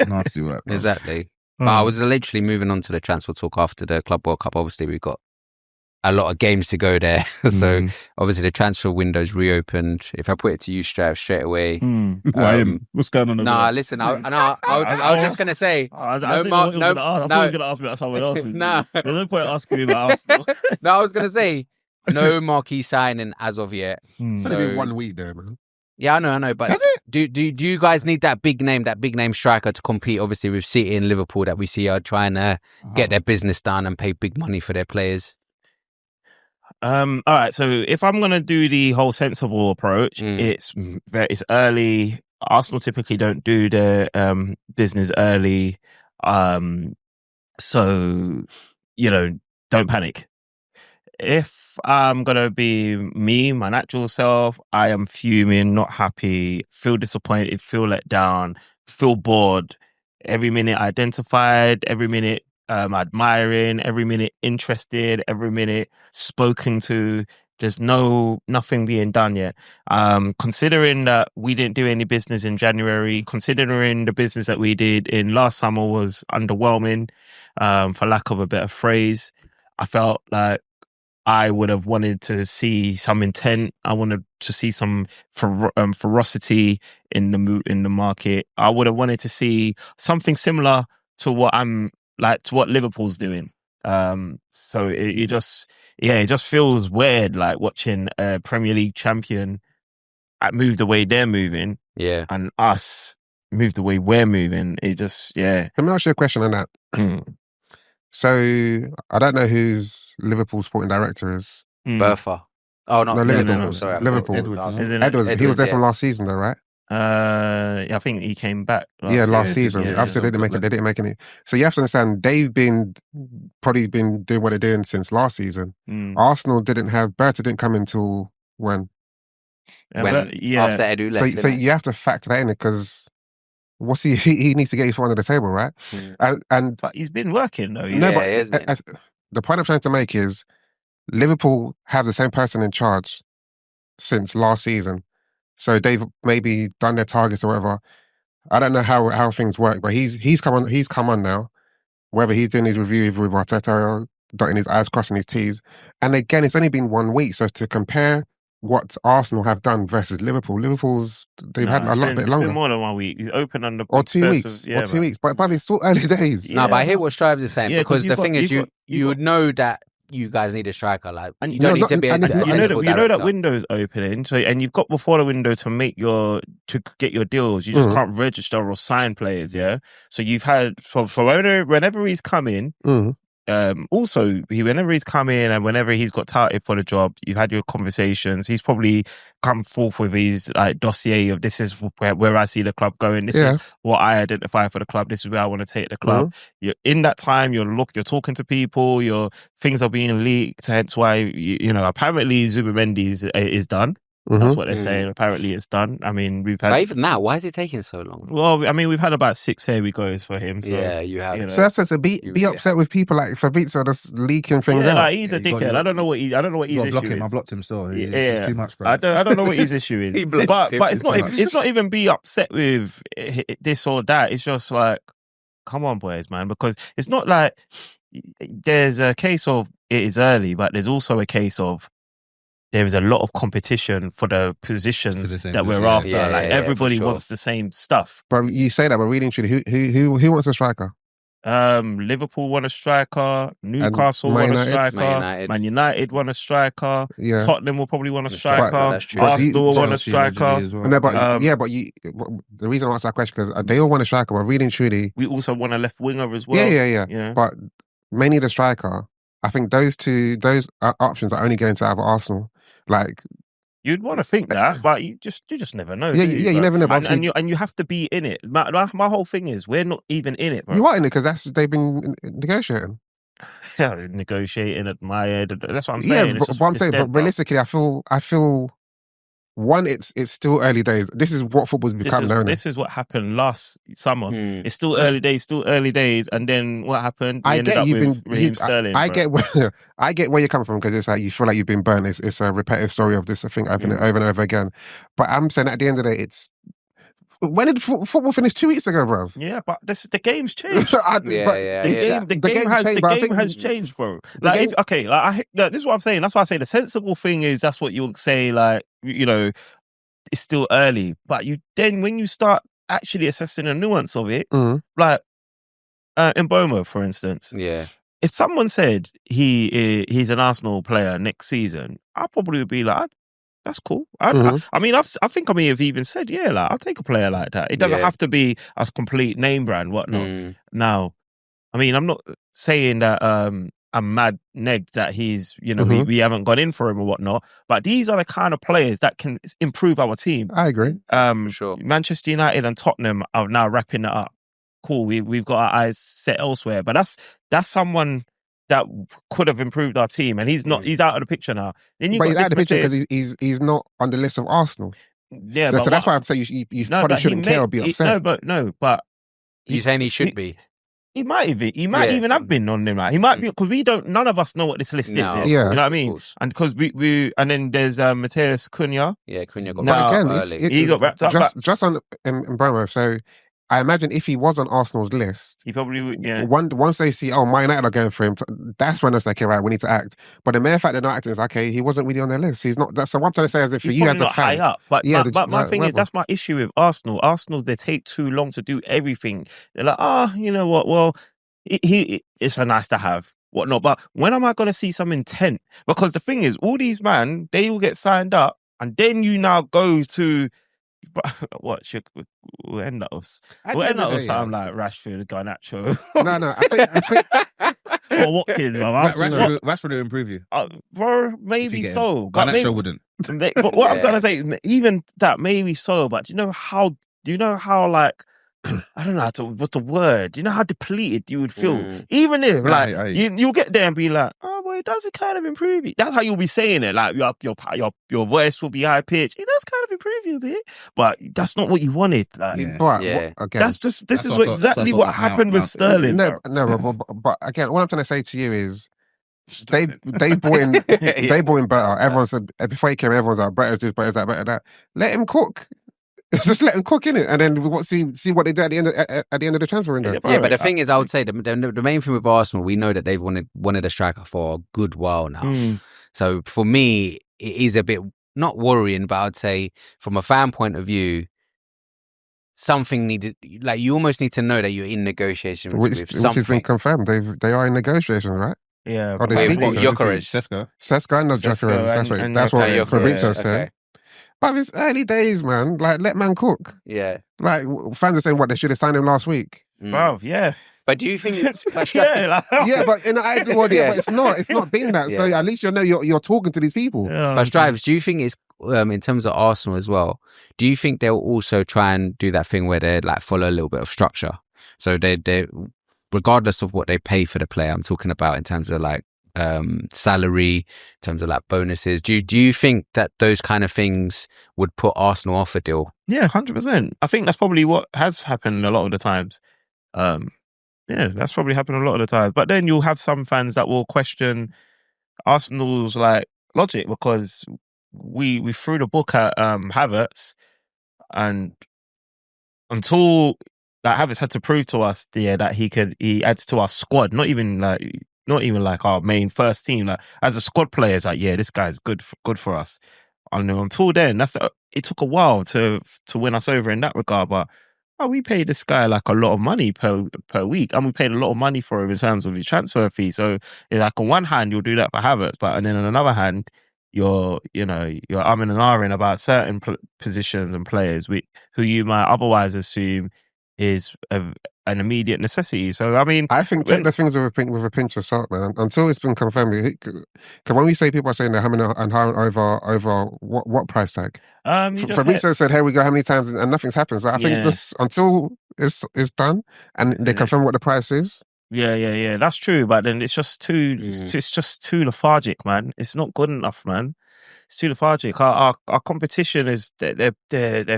Nasty work, bro. Exactly. But I was literally moving on to the transfer talk after the Club World Cup. Obviously, we've got a lot of games to go there. So obviously the transfer window's reopened. If I put it to you straight away. What's going on? Nah, listen, I was just going to say. I thought he was going to ask me about someone else. Nah. There's no point asking me about Arsenal. No, I was going to say, no marquee signing as of yet. It's only been 1 week there, man. Yeah, I know. But Has it? Do you guys need that big name striker to compete? Obviously, with City and Liverpool that we see are trying to get their business done and pay big money for their players. All right. So if I'm gonna do the whole sensible approach, it's early. Arsenal typically don't do the business early. So don't panic. If I'm gonna be me, my natural self, I am fuming, not happy, feel disappointed, feel let down, feel bored. Every minute identified, every minute admiring, every minute interested, every minute spoken to. There's nothing being done yet. Considering that we didn't do any business in January, considering the business that we did in last summer was underwhelming, for lack of a better phrase, I felt like I would have wanted to see some intent. I wanted to see some ferocity in the market. I would have wanted to see something similar to what Liverpool's doing. So it just feels weird, like watching a Premier League champion move the way they're moving, and us move the way we're moving. It just, Let me ask you a question on that. So I don't know who's Liverpool's sporting director is. Bertha. Oh, no, Liverpool. Sorry, Liverpool. Edwards. He was there from last season, though, right? I think he came back. Last season. Obviously, they didn't make any. So you have to understand, they've probably been doing what they're doing since last season. Arsenal Bertha didn't come until when? After Edu left. So you have to factor that in, because he needs to get his foot under the table, right? But he's been working though. The point I'm trying to make is Liverpool have the same person in charge since last season. So they've maybe done their targets or whatever. I don't know how things work, but he's come on now. Whether he's doing his review with Arteta, dotting his I's, crossing his T's. And again, it's only been 1 week. So to compare what Arsenal have done versus Liverpool, they've had a lot bit longer. It's been more than 1 week. He's open under or 2 weeks. Or 2 weeks. But it's still early days. No, but I hear what Strives is saying, because the thing is, you would know that you guys need a striker, like, and you don't need to be. You know that window's opening, so and you've got before the window to get your deals. You just can't register or sign players, yeah. So you've had for whenever he's come in. Also, whenever he's come in and whenever he's got touted for the job, you've had your conversations. He's probably come forth with his dossier of, this is where I see the club going. This is what I identify for the club. This is where I want to take the club. You're in that time. You're talking to people. Your things are being leaked. Hence why apparently Zubimendi is done. That's what they're saying. Apparently it's done. I mean, we've had... But even now, why is it taking so long? Well, I mean, we've had about 6 here we goes for him. So, yeah, you have. So that's to be upset with people like Fabrizio that's leaking things out. Like, he's a dickhead. I don't know what his issue is. I blocked him still. It's too much, bro. I don't know what his issue is. But it's not even be upset with this or that. It's just like, come on, boys, man. Because it's not like there's a case of it is early, but there's also a case of there is a lot of competition for the positions that we're after. Everybody wants the same stuff. But you say that, but really and truly, who wants a striker? Liverpool want a striker. Newcastle want a striker. Man United want a striker. Yeah. Tottenham will probably want a striker. Arsenal will want a striker. No, but the reason I asked that question, because they all want a striker, but really and truly, we also want a left winger as well. Yeah. But mainly the striker. I think those options are only going to have Arsenal. Like, you'd want to think that, but you just never know. You never know. And you have to be in it. My whole thing is, we're not even in it, bro. You are in it because they've been negotiating. Negotiating, admired. That's what I'm saying. Yeah, but what I'm saying, but realistically, I feel one, it's still early days. This is what football's become now. This is what happened last summer. It's still early days, and then what happened? I get Sterling. I get where you're coming from, because it's like you feel like you've been burnt. It's a repetitive story of this thing over and over again. But I'm saying at the end of the day, it's when did football finish 2 weeks ago, bro? Yeah, but the game's changed. The game has changed, bro. Like, this is what I'm saying. That's why I say the sensible thing is that's what you'll say. Like, you know, it's still early, but when you start actually assessing the nuance of it, like in Boma, for instance, if someone said he's an Arsenal player next season, I probably would be like, that's cool. I think I may have even said, like, I'll take a player like that. It doesn't have to be a complete name brand, whatnot. Now, I mean, I'm not saying that I'm mad neg that he's, you know, we haven't gone in for him or whatnot, but these are the kind of players that can improve our team. I agree. Sure. Manchester United and Tottenham are now wrapping it up. Cool, we've got our eyes set elsewhere, but that's someone that could have improved our team, and he's not. He's out of the picture now. Then but he's out of the picture because he's not on the list of Arsenal. Yeah, so that's why I'm saying you probably shouldn't care or be upset. But you're saying he should be. He might even have been on them. Like, he might be, because none of us know what this list is. Yeah. You know what I mean? And because and then there's Mateus Cunha. Yeah, Cunha got wrapped up early. He got wrapped up. Just on Bromo. So I imagine if he was on Arsenal's list, he probably would. Yeah. Once they see, Man United are going for him, that's when it's like, okay, right, we need to act. But the mere fact they're not acting is okay. He wasn't really on their list. He's not. So what I'm trying to say is, if for you as a fan, high up. But my thing is, that's my issue with Arsenal. Arsenal, they take too long to do everything. They're like, you know what? Well, it's a nice to have, whatnot. But when am I going to see some intent? Because the thing is, all these they all get signed up, and then you now go to. We'll end up with something like Rashford, Garnacho. No, I think or Watkins, Rashford would improve you. Bro, maybe so. Garnacho wouldn't. But what I'm trying to say, even that, maybe so. But do you know how like, I don't know what's the word. Do you know how depleted you would feel? Even if you'll get there and be like, oh boy, it does kind of improve you. That's how you'll be saying it. Like your voice will be high pitched. It does kind of improve you a bit, but that's not what you wanted. Like, again, this is exactly what happened with Sterling. No, but again, what I'm trying to say to you is, they brought in better. Everyone said before he came, everyone's like, better's this, better's that, better that. Let him cook. Just let him cook in it, and then see what they do at the end of the transfer window. Yeah, but the thing is, I would say the main thing with Arsenal, we know that they've wanted a striker for a good while now. So for me, it is a bit not worrying, but I'd say from a fan point of view, something needed. Like, you almost need to know that you're in negotiation with something. Which has been confirmed. They are in negotiations, right? Yeah. Or they speak to Gyökeres, Sesko, and not Gyökeres. That's what Fabrizio said. But it's early days, man. Like, let man cook. Yeah. Like, fans are saying, what, they should have signed him last week. Bro, yeah. But do you think it's... yeah, but in the ideal world, but it's not been that. So at least you're talking to these people. But Strives, do you think it's, in terms of Arsenal as well, do you think they'll also try and do that thing where they like follow a little bit of structure? So they regardless of what they pay for the player, I'm talking about in terms of like salary, in terms of like bonuses. Do you think that those kind of things would put Arsenal off a deal? Yeah, 100%. I think that's probably what has happened a lot of the times. Yeah, that's probably happened a lot of the times. But then you'll have some fans that will question Arsenal's like logic, because we threw the book at Havertz, and until like Havertz had to prove to us that he adds to our squad, not even like our main first team. Like, as a squad player, it's like, yeah, this guy's good for us. And until then, it took a while to win us over in that regard. But we paid this guy like a lot of money per week, and we paid a lot of money for him in terms of his transfer fee. So it's like, on one hand, you'll do that for Havertz, and then on another hand, you're umming and ahhing about certain positions and players who you might otherwise assume is an immediate necessity. So I mean, I think take those things with a pinch of salt, man. Until it's been confirmed. Because when we say people are saying they're humming and hawing over what price tag? Fabrizio said, "Here we go. How many times?" And nothing's happened. So I think this, until it's done and they confirm what the price is. Yeah. That's true. But then it's just too lethargic, man. It's not good enough, man. it's too lethargic. Our competition is they're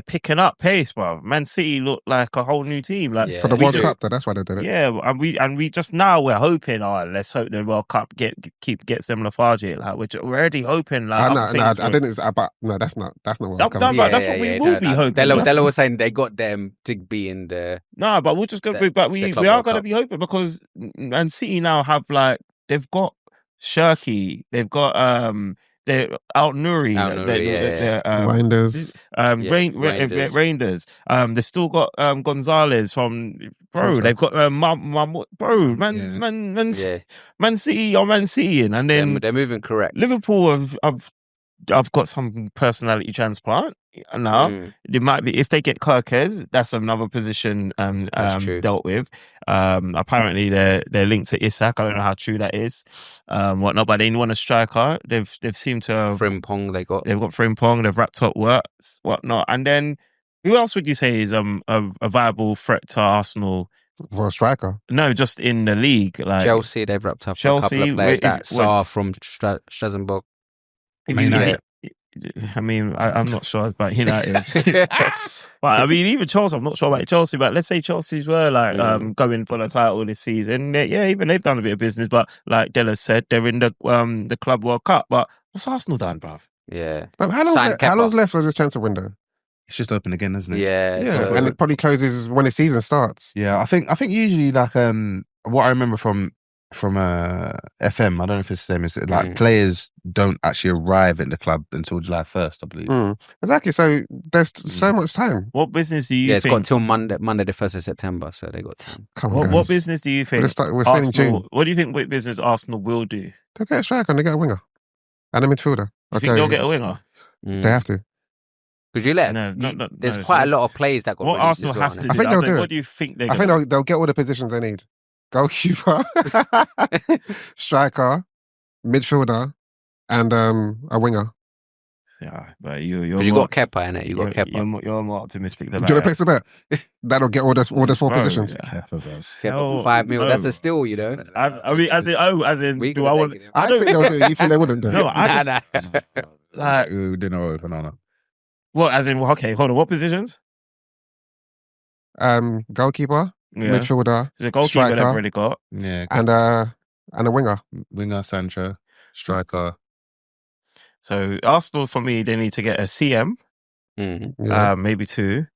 picking up pace, bro. Man City look like a whole new team. Like For the World Cup, though, that's why they did it. Yeah, and we just now we're hoping. Let's hope the World Cup gets them lethargic. Like we're already hoping. Like I didn't. But no, that's not what I was coming. No, that's what we will be hoping. Della was saying they got them to be in the. No, but we're just going to. But we are going to be hoping because Man City now have like they've got Zirkzee, they've got they're Nuri, Reinders. They still got Gonzalez from They've got Man City or Man City, and then they're moving correct. Liverpool I've got some personality transplant now. It might be if they get Gyökeres, that's another position dealt with. Apparently they're linked to Isak. I don't know how true that is. Whatnot, but they want a striker. They've seemed to have Frimpong. They've got Frimpong. They've wrapped up Works, whatnot, and then who else would you say is a viable threat to Arsenal? For a striker? No, just in the league. Like Chelsea, they've wrapped up a couple of players. Saar from Strasbourg. I mean, I'm not sure about United. But I mean, even Chelsea, I'm not sure about Chelsea, but let's say Chelsea's were like going for the title this season. Even they've done a bit of business, but like Della said, they're in the Club World Cup. But what's Arsenal done, bruv? Yeah. But how long's left of this transfer window? It's just open again, isn't it? Yeah. So, and it probably closes when the season starts. Yeah, I think usually like what I remember from FM, I don't know if it's the same, is like players don't actually arrive at the club until July 1st, I believe. Exactly, so there's so much time. What business do you think? It's got until Monday the 1st of September, so they got time. What business do you think we're saying June. What do you think what business Arsenal will do? They'll get a striker and they get a winger and a midfielder. You think they'll get a winger? They have to. Because there's quite a lot of players that got. What Arsenal have to do? I think they'll do it. What do you think I think they'll get all the positions they need. Goalkeeper, striker, midfielder, and a winger. Yeah, but you got Kepa in it. You got Kepa. You're more optimistic than that. Do you want to place a bet? That'll get all the four positions. Kepa, 5 mil. That's a steal, you know. I mean, as in, do I want? I think they'll do it. You think they wouldn't do it? No, I just like we didn't know banana. Well, as in, okay, hold on. What positions? Goalkeeper. Yeah. Midfielder, so the goalkeeper striker, they've already got, and a winger, Sancho, striker. So Arsenal, for me, they need to get a CM, maybe 2. You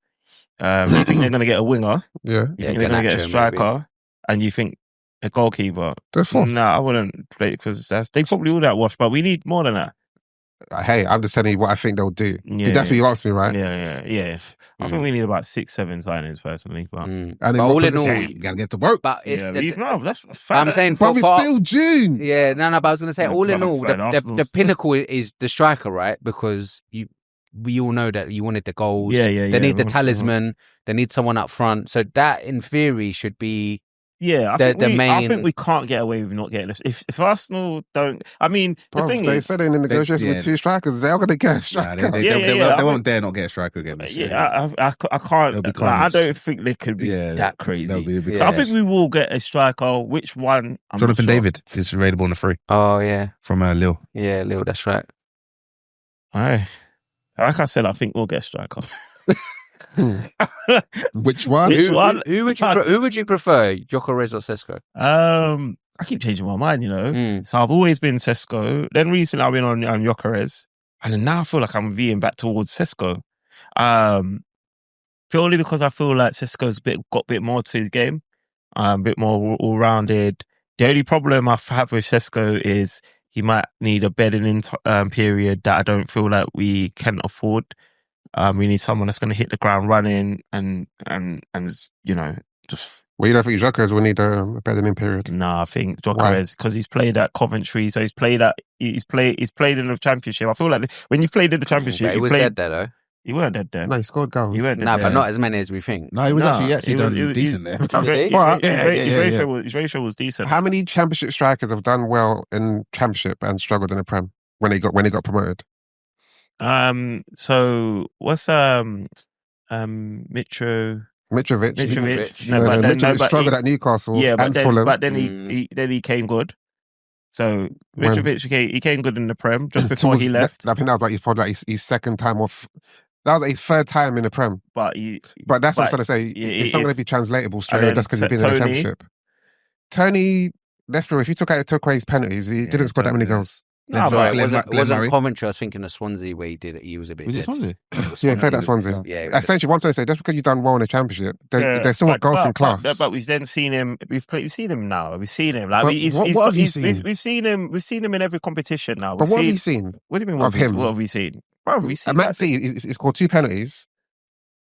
think they're going to get a winger? Yeah. You think they're going to get a striker, maybe. And you think a goalkeeper? Therefore, no, I wouldn't play because they probably all that wash, but we need more than that. Hey, I'm just telling you what I think they'll do. That's what you asked me, right? Yeah. I think we need about 6-7 signings personally, but and all in all, you gotta get to work. But that's I'm saying, but we're still June. Yeah, no. But I was gonna say, all in all, the pinnacle is the striker, right? Because we all know that you wanted the goals. They need the talisman. They need someone up front. So that, in theory, should be. Yeah, I think we can't get away with not getting this. If Arsenal don't, I mean, they said in the negotiations with 2 strikers, they're going to get a striker. They won't dare not get a striker again. I can't. I don't think they could be that crazy. So I think we will get a striker. Which one? Jonathan David is available on the free. Oh yeah, from Lille. Yeah, Lille. That's right. All right. Like I said, I think we'll get a striker. Which one? Who would you prefer, Gyökeres or Sesko? I keep changing my mind, you know. So I've always been Sesko. Then recently I've been on Gyökeres, and then now I feel like I'm veering back towards Sesko. Purely because I feel like Sesko's got a bit more to his game, a bit more all-rounded. The only problem I have with Sesko is he might need a bedding in period that I don't feel like we can afford. We need someone that's going to hit the ground running and you know, just. Well, you don't think Gyökeres will need a bedding in period? Nah, I think Gyökeres, because he's played at Coventry, so he's played in the Championship. I feel like when you've played in the Championship, he was dead there though. You weren't dead there. No, he scored goals. You weren't dead there. But not as many as we think. No, he was actually done decent there. His ratio was decent. How many Championship strikers have done well in Championship and struggled in the Prem when he got promoted? So what's Mitrovic. Mitrovic struggled at Newcastle and Fulham. But then he came good. So Mitrovic, he came good in the Prem just before he left. I think that was like probably like his second time off. That was like his third time in the Prem. But that's what I'm trying to say. It's not going to be translatable straight away just because he's been in the Championship. Tony, let's be real, if you took away his penalties, he didn't score that many goals. No, but it wasn't Coventry. I was thinking of Swansea where he was a bit. Was it Swansea? Yeah, he played at Swansea. Yeah, essentially, what I'm trying to say, just because you've done well in the Championship, there's still a golfing class. But we've then seen him. We've seen him now. We've seen him. Like what have you seen? We've seen him. We've seen him in every competition now. But what have you seen? What do you mean? Of him? What have we seen? Bro, we seen. Man City, he scored 2 penalties.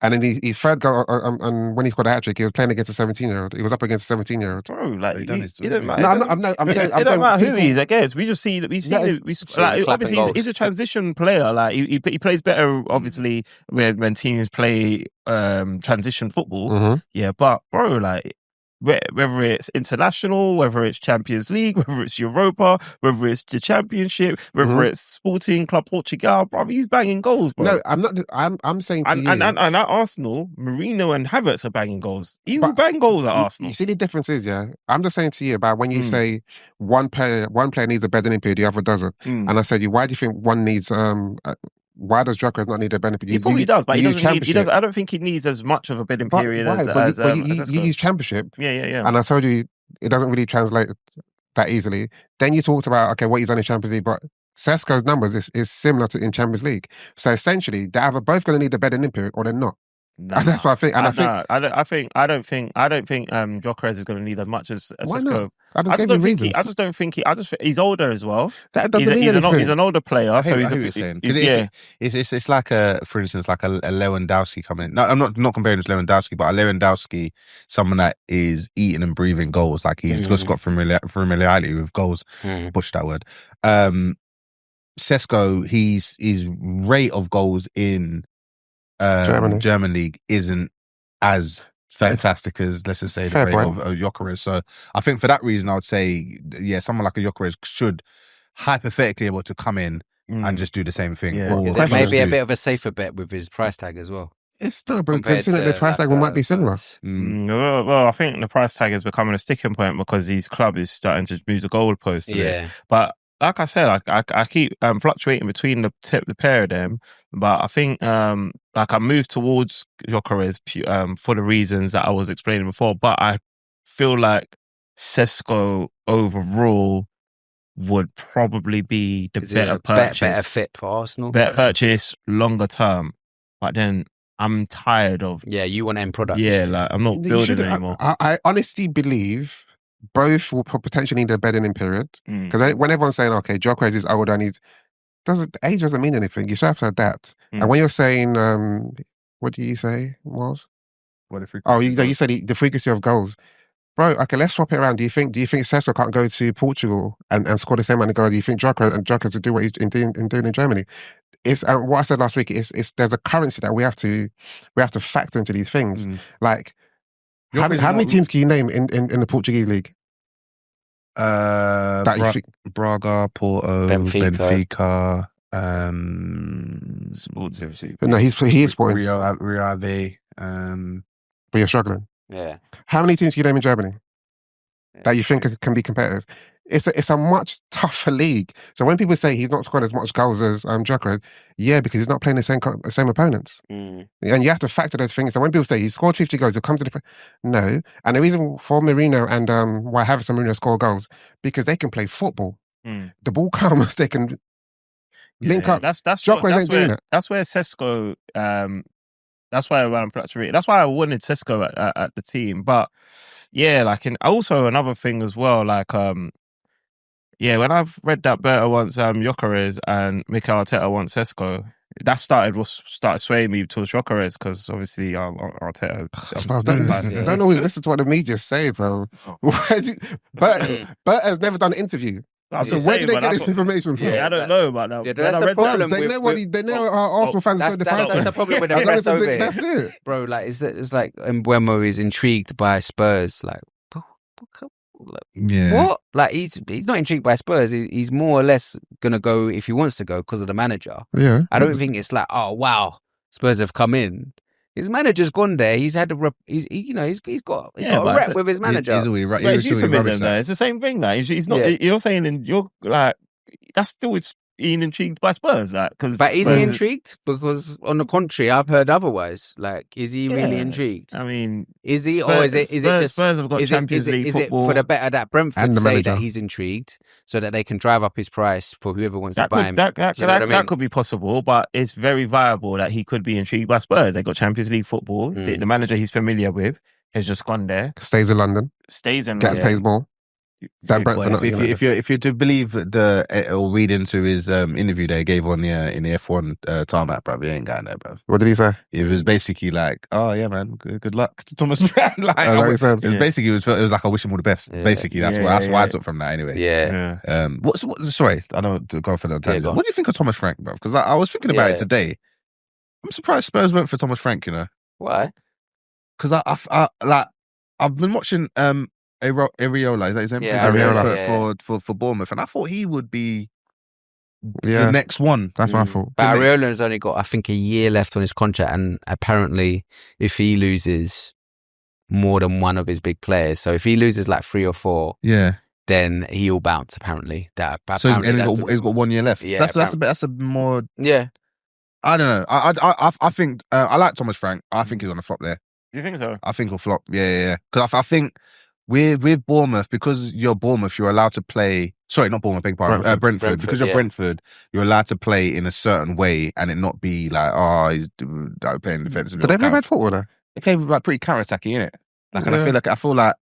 And then his third goal, and when he scored a hat-trick, he was playing against a 17-year-old. He was up against a 17-year-old. Bro, like, it doesn't matter. I'm saying it don't matter who he's against. We just see that. We've seen it. Like, obviously, he's a transition player. Like he plays better, obviously, when teams play transition football. Mm-hmm. Yeah, but bro, like, whether it's international, whether it's Champions League, whether it's Europa, whether it's the Championship, whether it's Sporting Club Portugal, bro, he's banging goals, bro. No, I'm not. I'm saying to you. And at Arsenal, Mourinho and Havertz are banging goals. He will bang goals at Arsenal. You see the difference is, yeah? I'm just saying to you about when you say one player needs a bedding period, the other doesn't. And I said, why do you think one needs... why does Gyökeres not need a bedding period? He probably does, but he doesn't. I don't think he needs as much of a bedding period as you use Championship. Yeah. And I told you it doesn't really translate that easily. Then you talked about okay, what he's done in Champions League, but Sesko's numbers is similar to in Champions League. So essentially, they're either both going to need a bedding period or they're not. And that's what I think. And I don't think Gyökeres is going to need as much as Sesko. I just don't think he's older as well. That doesn't mean anything. He's an older player. So he's what you're saying. It's like for instance, like a Lewandowski coming in. No, I'm not comparing him to Lewandowski, but a Lewandowski, someone that is eating and breathing goals. Like he's just got familiarity with goals. Butch that word. Sesko, his rate of goals in German league isn't as fantastic as, let's just say, the rate of Gyökeres. So I think for that reason, I would say, yeah, someone like a Gyökeres should hypothetically able to come in and just do the same thing. Yeah. Is it maybe a bit of a safer bet with his price tag as well? It's not, but considering the price tag might be similar. Well, I think the price tag is becoming a sticking point because his club is starting to move the goalpost. Yeah, but like I said, I keep fluctuating between the pair of them, but I think like I moved towards Gyökeres for the reasons that I was explaining before. But I feel like Sesko overall would probably be the better purchase, better fit for Arsenal, better purchase longer term. But then I'm tired of you want end product. Yeah, like I'm not building anymore. I honestly believe both will potentially need a bedding in period. Because when everyone's saying, okay, Gyökeres is older and age doesn't mean anything. You should have to adapt. And when you're saying, what do you say, Miles? You said the frequency of goals. Bro, okay, let's swap it around. Do you think Sesko can't go to Portugal and score the same amount of goals? Do you think Gyökeres will do what he's doing in Germany? It's what I said last week. It's there's a currency that we have to factor into these things. Like, how many teams can you name in the Portuguese league? Braga, Porto, Benfica. Sporting. No, he is Sporting. Rio Ave. But you're struggling. Yeah. How many teams can you name in Germany that you think can be competitive? It's a much tougher league. So when people say he's not scored as much goals as Gyökeres, because he's not playing the same opponents. And you have to factor those things. So when people say he scored 50 goals, he'll come to no. And the reason for Mourinho and why Havertz and Mourinho score goals, because they can play football. The ball comes, they can link up. Gyökeres ain't doing that. That's where Sesko. That's why I'm fluctuating. That's why I wanted Sesko at the team. But yeah, like also another thing as well, like when I've read that Berta wants Gyökeres and Mikel Arteta wants Sesko, that started swaying me towards Gyökeres because obviously Arteta. Don't always listen to what the media say, bro. Bert has never done an interview. So where did they get this information from? I don't know about that. That's the problem. They know our Arsenal fans are so defensive. That's the problem with the press over here. That's it. Bro, like, it's like Mbeumo is intrigued by Spurs. Like, what? Like, he's not intrigued by Spurs. He's more or less going to go if he wants to go because of the manager. Yeah. I don't think it's like, oh, wow, Spurs have come in. His manager's gone there. He's had he's got a rep with his manager. He's always right. But it's euphemism, though. It's the same thing. Like he's not. Yeah. You're saying, you're like, that's still being intrigued by Spurs, like, because. But is he intrigued? Because on the contrary, I've heard otherwise. Like, is he really intrigued? I mean, is he, Spurs, or is it just Spurs have got Champions League football? Is it for the better that Brentford And the say manager. that he's intrigued, so that they can drive up his price for whoever wants That to buy him? that could be possible, but it's very viable that he could be intrigued by Spurs. They got Champions League football. The manager he's familiar with has just gone there, Stays in London, gets pays more. That Brentford, if you're to believe or read into his interview they gave on in the F1 tarmac, bruv, he ain't going there, bruv. What did he say? It was basically like, oh yeah, man, good luck to Thomas Frank. Like, Like he said. it was basically it was like I wish him all the best. Yeah. Basically, that's what I took from that anyway. Yeah. Sorry, I don't go for that tangent. go on. What do you think of Thomas Frank, bruv? Because I was thinking about it today. I'm surprised Spurs went for Thomas Frank. You know Why? because I've been watching Areola, is that his name? Yeah, Areola. For Bournemouth, and I thought he would be Yeah, the next one. that's what I thought. But Areola's only got, I think, a year left on his contract, and apparently, if he loses more than one of his big players, so if he loses like 3 or 4, Yeah. then he'll bounce. Apparently, So he's got 1 year left. Yeah, That's a more. Yeah. I don't know. I think I like Thomas Frank. I think he's on the flop there. You think so? I think he'll flop. Yeah. Because I think with Bournemouth, because you're Bournemouth, you're allowed to play. Sorry, not Bournemouth, beg pardon. Brentford. Because you're Brentford, you're allowed to play in a certain way and it not be like, he's playing defensive. Did they play bad football though? They play like pretty counter-attacky, innit? Like, and I feel like,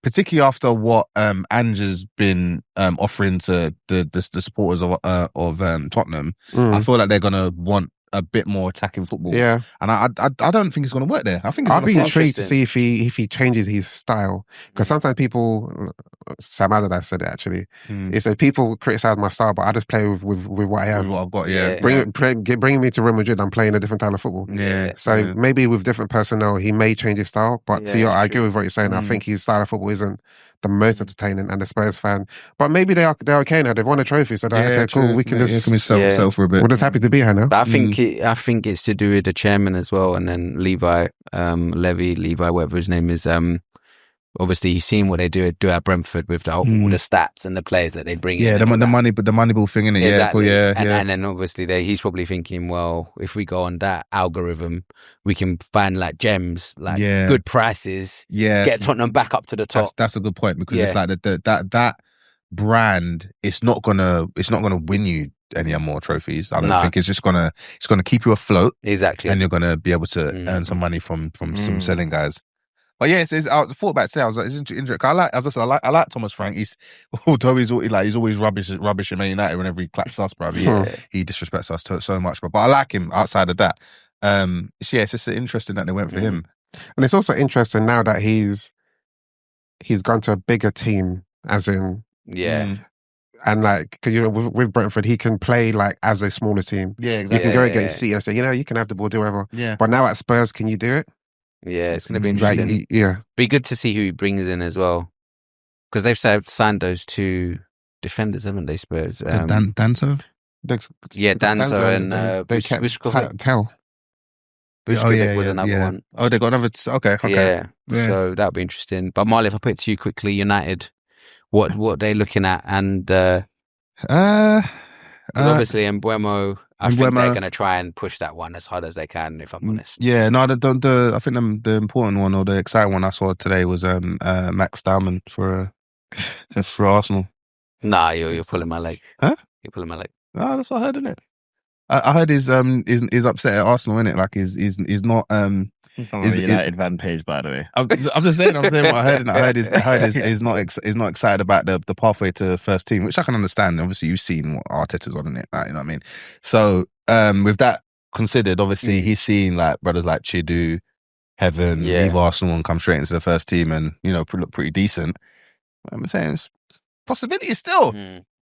particularly after what Ange's been offering to the supporters of Tottenham, I feel like they're gonna want a bit more attacking football. Yeah, and I don't think it's going to work there. I think I'd be intrigued to see if he changes his style, because sometimes people, Sam Allardyce said it actually. He said people criticize my style, but I just play with what I have. With what I've got, yeah. Bring me to Real Madrid, I'm playing a different style of football. Yeah. So maybe with different personnel, he may change his style. But I agree with what you're saying. I think his style of football isn't the most entertaining, and the Spurs fan. But maybe they're okay now. They've won a trophy, so they're okay, cool. We can just sell for a bit. We're just happy to be here now. But I think it's to do with the chairman as well, and then Levi, whatever his name is. Obviously, he's seen what they do at Brentford with all the stats and the players that they bring. Yeah, in the money ball thing in it. Exactly. Yeah, cool, and then obviously he's probably thinking, well, if we go on that algorithm, we can find like gems, like good prices. Yeah, get Tottenham back up to the top. That's a good point, because it's like that brand. It's not gonna win you any more trophies. I don't think it's gonna keep you afloat. Exactly, and you're gonna be able to earn some money from some selling guys. But yeah, I thought about today. I was like, it's interesting. I like Thomas Frank. Although he's always rubbish in Man United whenever he claps us, bro. He disrespects us so much. But I like him outside of that. It's just interesting that they went for him. And it's also interesting now that he's gone to a bigger team, as in and like, because with Brentford, he can play like as a smaller team. Yeah, exactly. You can go against City and say, you can have the ball, do whatever. Yeah. But now at Spurs, can you do it? Yeah, it's going to be interesting. Be good to see who he brings in as well, because they've signed those 2 defenders, haven't they? Spurs. Danso. Danso and they kept Tell. Bushkovic was another one. Oh, they got another. Okay. Yeah. So that'll be interesting. But Marley, if I put it to you quickly, United, what they're looking at, and obviously Mbeumo. I think they're going to try and push that one as hard as they can, if I'm honest. Yeah, no, I think the important one, or the exciting one I saw today was Max Stålman for Arsenal. Nah, you're pulling my leg. Huh? You're pulling my leg. Oh, that's what I heard, isn't it? I heard he's upset at Arsenal, innit? Like he's not. On the United fan page, by the way. I'm just saying what I heard. And I heard is not excited about the pathway to first team, which I can understand. Obviously, you've seen what Arteta's on in it, like, you know what I mean. So, with that considered, obviously he's seen like brothers like Chidu, Heaven, leave Arsenal and come straight into the first team, and look pretty decent. I'm saying it's possibility still.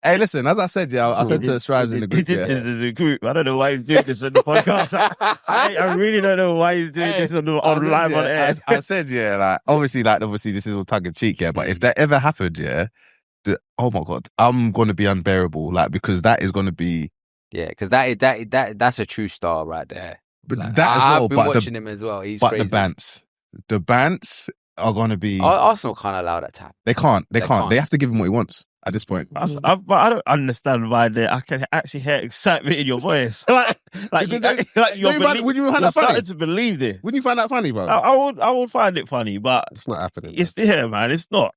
Hey, listen, as I said, I said to Strives in the group. He did this in the group. I don't know why he's doing this on the podcast. I really don't know why he's doing this on live on air. I said, obviously this is all tongue in cheek, but if that ever happened, oh my God, I'm going to be unbearable, because that is going to be. Yeah, because that's a true star right there. But Like, that as well. I've been But watching him as well. He's but crazy. the bants are gonna be. Arsenal can't allow that time. They can't. They They can't. can't. They have to give him what he wants at this point. But I don't understand why I can actually hear excitement in your voice. like you're Would you find that funny? starting to believe this. Wouldn't you find that funny, bro? I would find it funny, but It's not happening. man. It's not.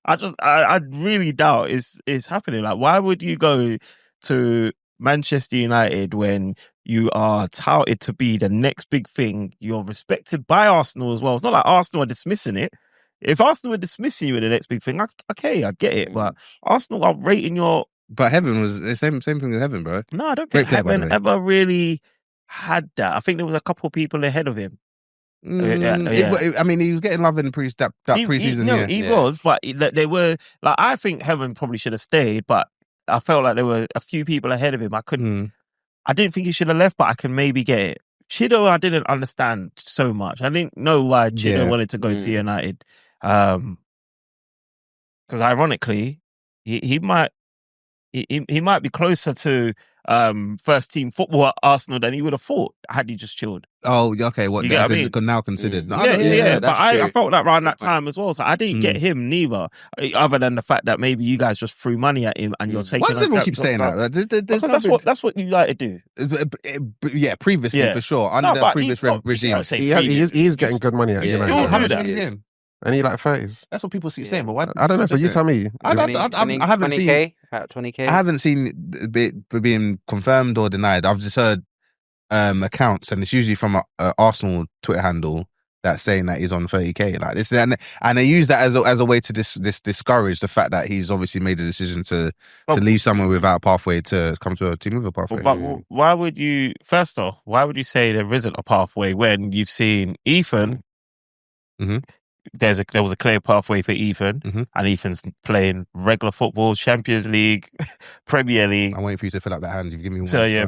I really doubt it's happening. Like, why would you go to Manchester United when you are touted to be the next big thing? You're respected by Arsenal as well. It's not like Arsenal are dismissing it. If Arsenal were dismissing you with the next big thing, okay, I get it. But Arsenal are rating your... But Heaven was the same thing as Heaven, bro. No, I don't Great think player, by the Heaven way. ever really had that. I think there was a couple of people ahead of him. I mean, he was getting love in the preseason. He was, but they were... Like, I think Heaven probably should have stayed, but I felt like there were a few people ahead of him. I didn't think he should have left, but I can maybe get it. Chido, I didn't understand so much. I didn't know why Chido wanted to go to United. Because ironically, he might be closer to first team football at Arsenal than he would have thought had he just chilled. Oh, okay. What You get that's what I mean? now considered? No, Yeah. But that's I true. felt that around that time as well. So I didn't get him neither. Other than the fact that maybe you guys just threw money at him and you're taking. Why does everyone keep saying that? Because that's what you like to do. Yeah, previously for sure under the previous regimes. He's getting good money at United. How much money is him? And he like 30s. That's what people keep saying. But why? I don't know. So you tell me. I haven't seen. About 20K. I haven't seen it being confirmed or denied. I've just heard accounts, and it's usually from an Arsenal Twitter handle that's saying that he's on 30K. Like this, and they use that as a way to discourage the fact that he's obviously made the decision to leave somewhere without a pathway to come to a team with a pathway. But why would you? First off, why would you say there isn't a pathway when you've seen Ethan? Mm-hmm. There was a clear pathway for Ethan, and Ethan's playing regular football, Champions League, Premier League. I'm waiting for you to fill up that hand. You've given me one. So yeah,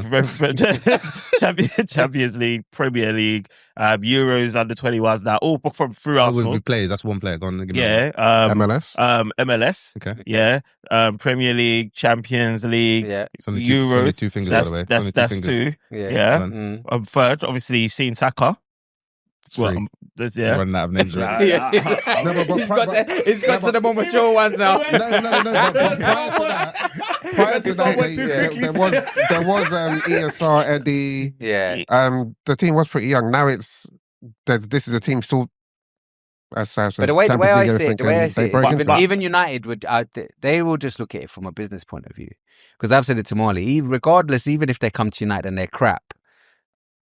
Champions League, Premier League, Euros under 21s now, all from through Arsenal. With players, that's one player. Go on, give me MLS. MLS. Okay. Yeah. Premier League, Champions League, Euros. It's 2 fingers, by the way. That's 2. Yeah. Third, obviously, you've seen Saka. Running out of names. Right? He's got to the more mature ones now. No. Prior to that, there was ESR, Eddie. Yeah. The team was pretty young. Now this is a team still. But the way I see it, even United would they will just look at it from a business point of view. Because I've said it to Marley, regardless, even if they come to United and they're crap,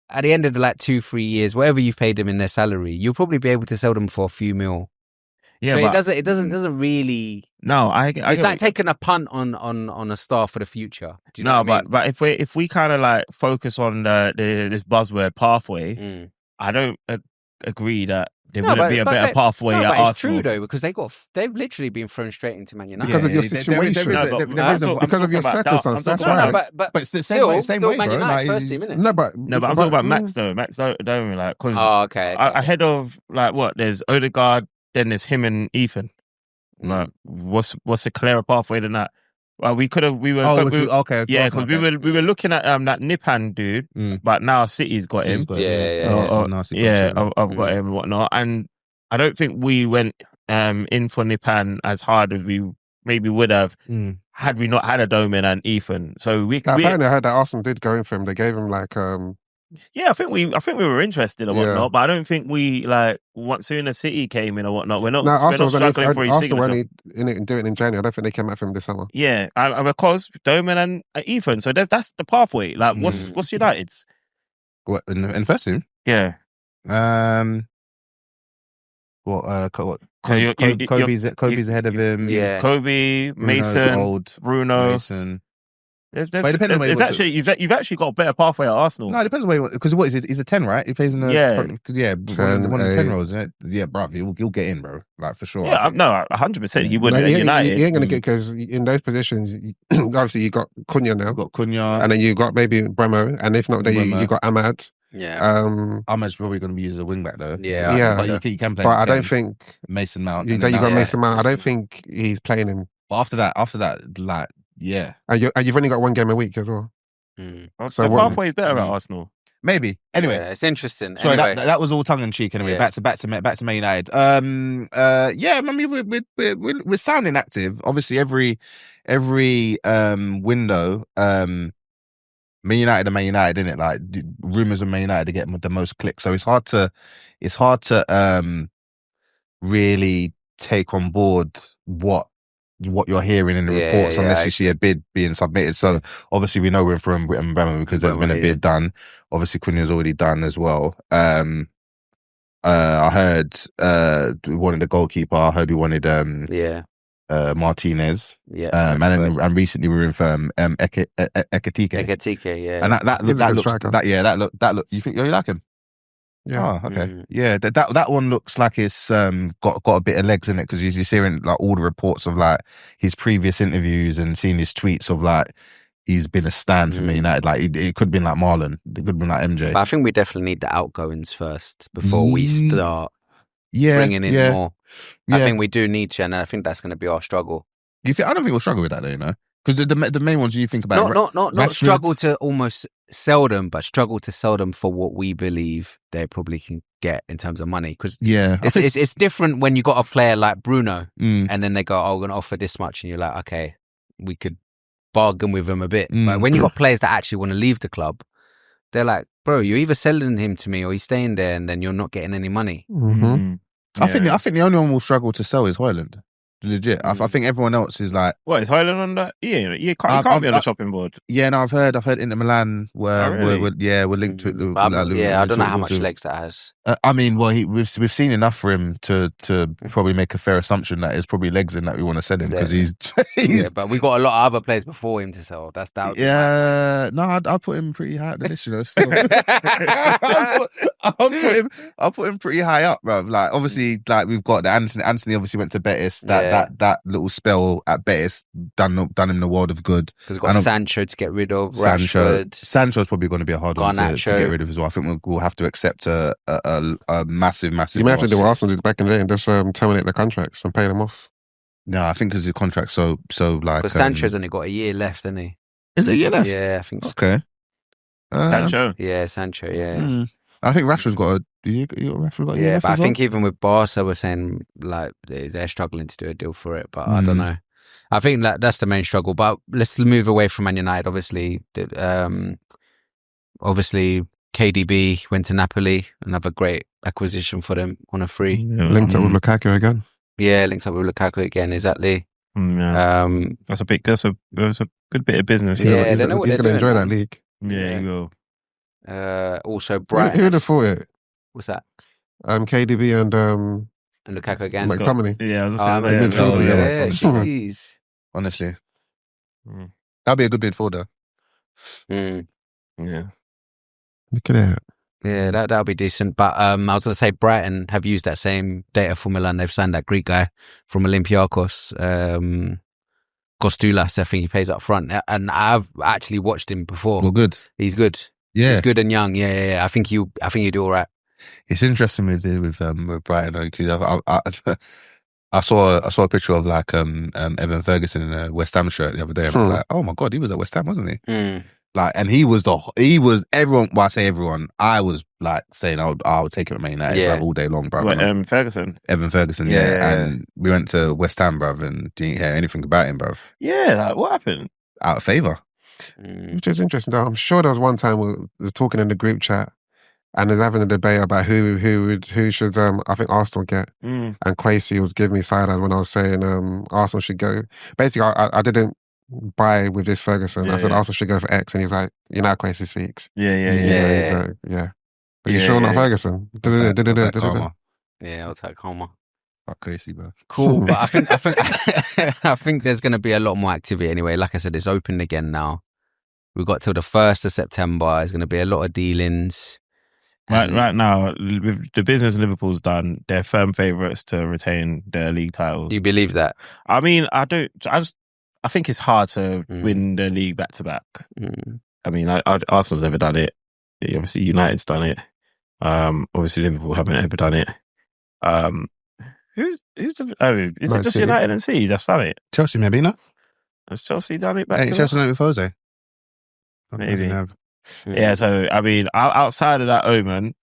at the end of the 2-3 years, whatever you've paid them in their salary, you'll probably be able to sell them for a few mil. Yeah, so it doesn't really. No, it's like taking a punt on a star for the future. Do you know what I mean? But if we kind of focus on this buzzword pathway, I don't agree that there wouldn't be a better pathway at Arsenal. It's true though, because they've literally been thrown straight into Man United because of your situation, because of your circumstance. That's why. But it's the same way, Man bro. United first team, innit? No, but I'm talking about Max though. Max don't because okay. Ahead of there's Odegaard, then there's him and Ethan. Like, what's a clearer pathway than that? Well, we were looking at that Nipan dude, but now City's got him. I've got him and whatnot, and I don't think we went in for Nipan as hard as we maybe would have had we not had a Doman and Ethan. So apparently I heard that Arsenal did go in for him. They gave him I think we were interested or whatnot, but I don't think we once soon as City came in or whatnot, we're not struggling for his signature. Arsenal only do it in January. I don't think they came out for him this summer. Yeah, because Doman and Ethan. So that's the pathway. What's United's? What in first team? Yeah. Kobe's ahead of him. Yeah. Kobe, Mason, Bruno. Mason. You've actually got a better pathway at Arsenal. No, it depends on where because what is it? He's a 10, right? He plays in the one of the 10 rows. Yeah, bruv, he'll get in, bro. For sure. Yeah, 100%. He would at United. He ain't gonna get because in those positions, obviously you got Cunha now. And then you got maybe Bremo, and if not, then you got Ahmad. Yeah. Ahmad's probably going to be used as a wing back though. Yeah. But you can play. But I don't think Mason Mount. You got Mason Mount. I don't think he's playing him. But after that, yeah. And you've only got one game a week as well. So the pathway is better at Arsenal. Maybe. Anyway, it's interesting. Sorry, anyway. that was all tongue in cheek. Anyway, Yeah. back to Man United. I mean, we're sounding active. Obviously, every window, Man United, isn't it? Like rumors of Man United to get the most clicks. So it's hard to really take on board what you're hearing in the reports unless you see a bid being submitted. So obviously we know we're in for Mbama because there's been a bid done. Obviously Cunha's already done as well. I heard we wanted a goalkeeper. I heard we wanted Martinez. And recently we were in for Ekatike. Ekatike, yeah. And that look. You think you like him? Yeah. Oh, okay. Yeah, that one looks like it's got a bit of legs in it because you're hearing like all the reports of like his previous interviews and seeing his tweets of like he's been a stand for Man United. Like it could have been like Marlon, it could have been like MJ. But I think we definitely need the outgoings first before we start bringing in more. Yeah. I think we do need to, and I think that's going to be our struggle. I don't think we'll struggle with that though, you know, because the main ones you think about not struggle to almost sell them, but struggle to sell them for what we believe they probably can get in terms of money. Because it's different when you got a player like Bruno and then they go, "Oh, we're going to offer this much," and you're like, "Okay, we could bargain with him a bit." But when you got players that actually want to leave the club, they're like, "Bro, you're either selling him to me or he's staying there, and then you're not getting any money." Mm-hmm. I think the only one we'll struggle to sell is Højlund. Legit. I think everyone else is like... What, is Højlund on that? Yeah, he can't be on the chopping board. Yeah, no, I've heard Inter Milan we're linked to it. I don't know how much legs that has. I mean, well, we've seen enough for him to probably make a fair assumption that there's probably legs in that we want to sell him because he's but we got a lot of other players before him to sell. That's that. Yeah, no, I'd put him pretty high up the list, you know. Still. I'll put him pretty high up, bro. Like obviously, like we've got the Anthony obviously went to Betis. That little spell at Betis done him the world of good. Because we've got Sancho to get rid of. Sancho's probably going to be a hard one to get rid of as well. I think we'll have to accept a massive. You may have to do what Arsenal did back in the day and just terminate the contracts and pay them off. No, I think because his contract so like. Because Sancho's only got a year left, hasn't he? Is it a year left? Yeah, I think so. Okay. Sancho. Yeah, Sancho. Yeah. I think Rashford's got a. Rashford got a year left but I as well? think even with Barca, we're saying like they're struggling to do a deal for it. But I don't know. I think that's the main struggle. But let's move away from Man United. Obviously, KDB went to Napoli. Another great acquisition for them on a free. Linked up with Lukaku again. Yeah, links up with Lukaku again. Exactly. That's a good bit of business. He's going to enjoy that league. Yeah, he will. Also, Brighton. Who would have thought it? What's that? KDB and Lukaku again. McTominay. Yeah, I was jeez. Honestly, that'd be a good midfielder. Yeah. Look at that. Yeah, that'll be decent. But I was going to say Brighton have used that same data formula and they've signed that Greek guy from Olympiacos, Kostoulas. I think he plays up front, and I've actually watched him before. Well, good. He's good. Yeah, he's good and young. Yeah. I think you do all right. It's interesting with Brighton because I saw a picture of like Evan Ferguson in a West Ham shirt the other day. And I was like, oh my god, he was at West Ham, wasn't he? Like, and he was everyone. Well, I say everyone. I was like saying I would take him at Man United like, all day long, bro. Ferguson. Evan Ferguson, yeah. And we went to West Ham, bruv, and didn't hear anything about him, bruv. Yeah, like what happened? Out of favour. Which is interesting. Though. I'm sure there was one time we were talking in the group chat, and there's having a debate about who should I think Arsenal get, and Kwesi was giving me side eye when I was saying Arsenal should go. Basically, I didn't buy with this Ferguson. I said Arsenal should go for X, and he's like, you know how Kwesi speaks. Yeah. Are you sure not Ferguson? Yeah, I'll take Homer. Fuck Kwesi, bro. Cool, but I think there's going to be a lot more activity anyway. Like I said, it's open again now. We've got till the 1st of September. There's going to be a lot of dealings. Right now, with the business Liverpool's done, they're firm favourites to retain their league title. Do you believe that? I mean, I think it's hard to win the league back to back. I mean, Arsenal's never done it. Obviously, United's done it. Obviously, Liverpool haven't ever done it. Is it just United and City that's done it? Chelsea, maybe, no? Has Chelsea done it back to back? Chelsea done it with Jose. Maybe. Yeah, so I mean, outside of that omen,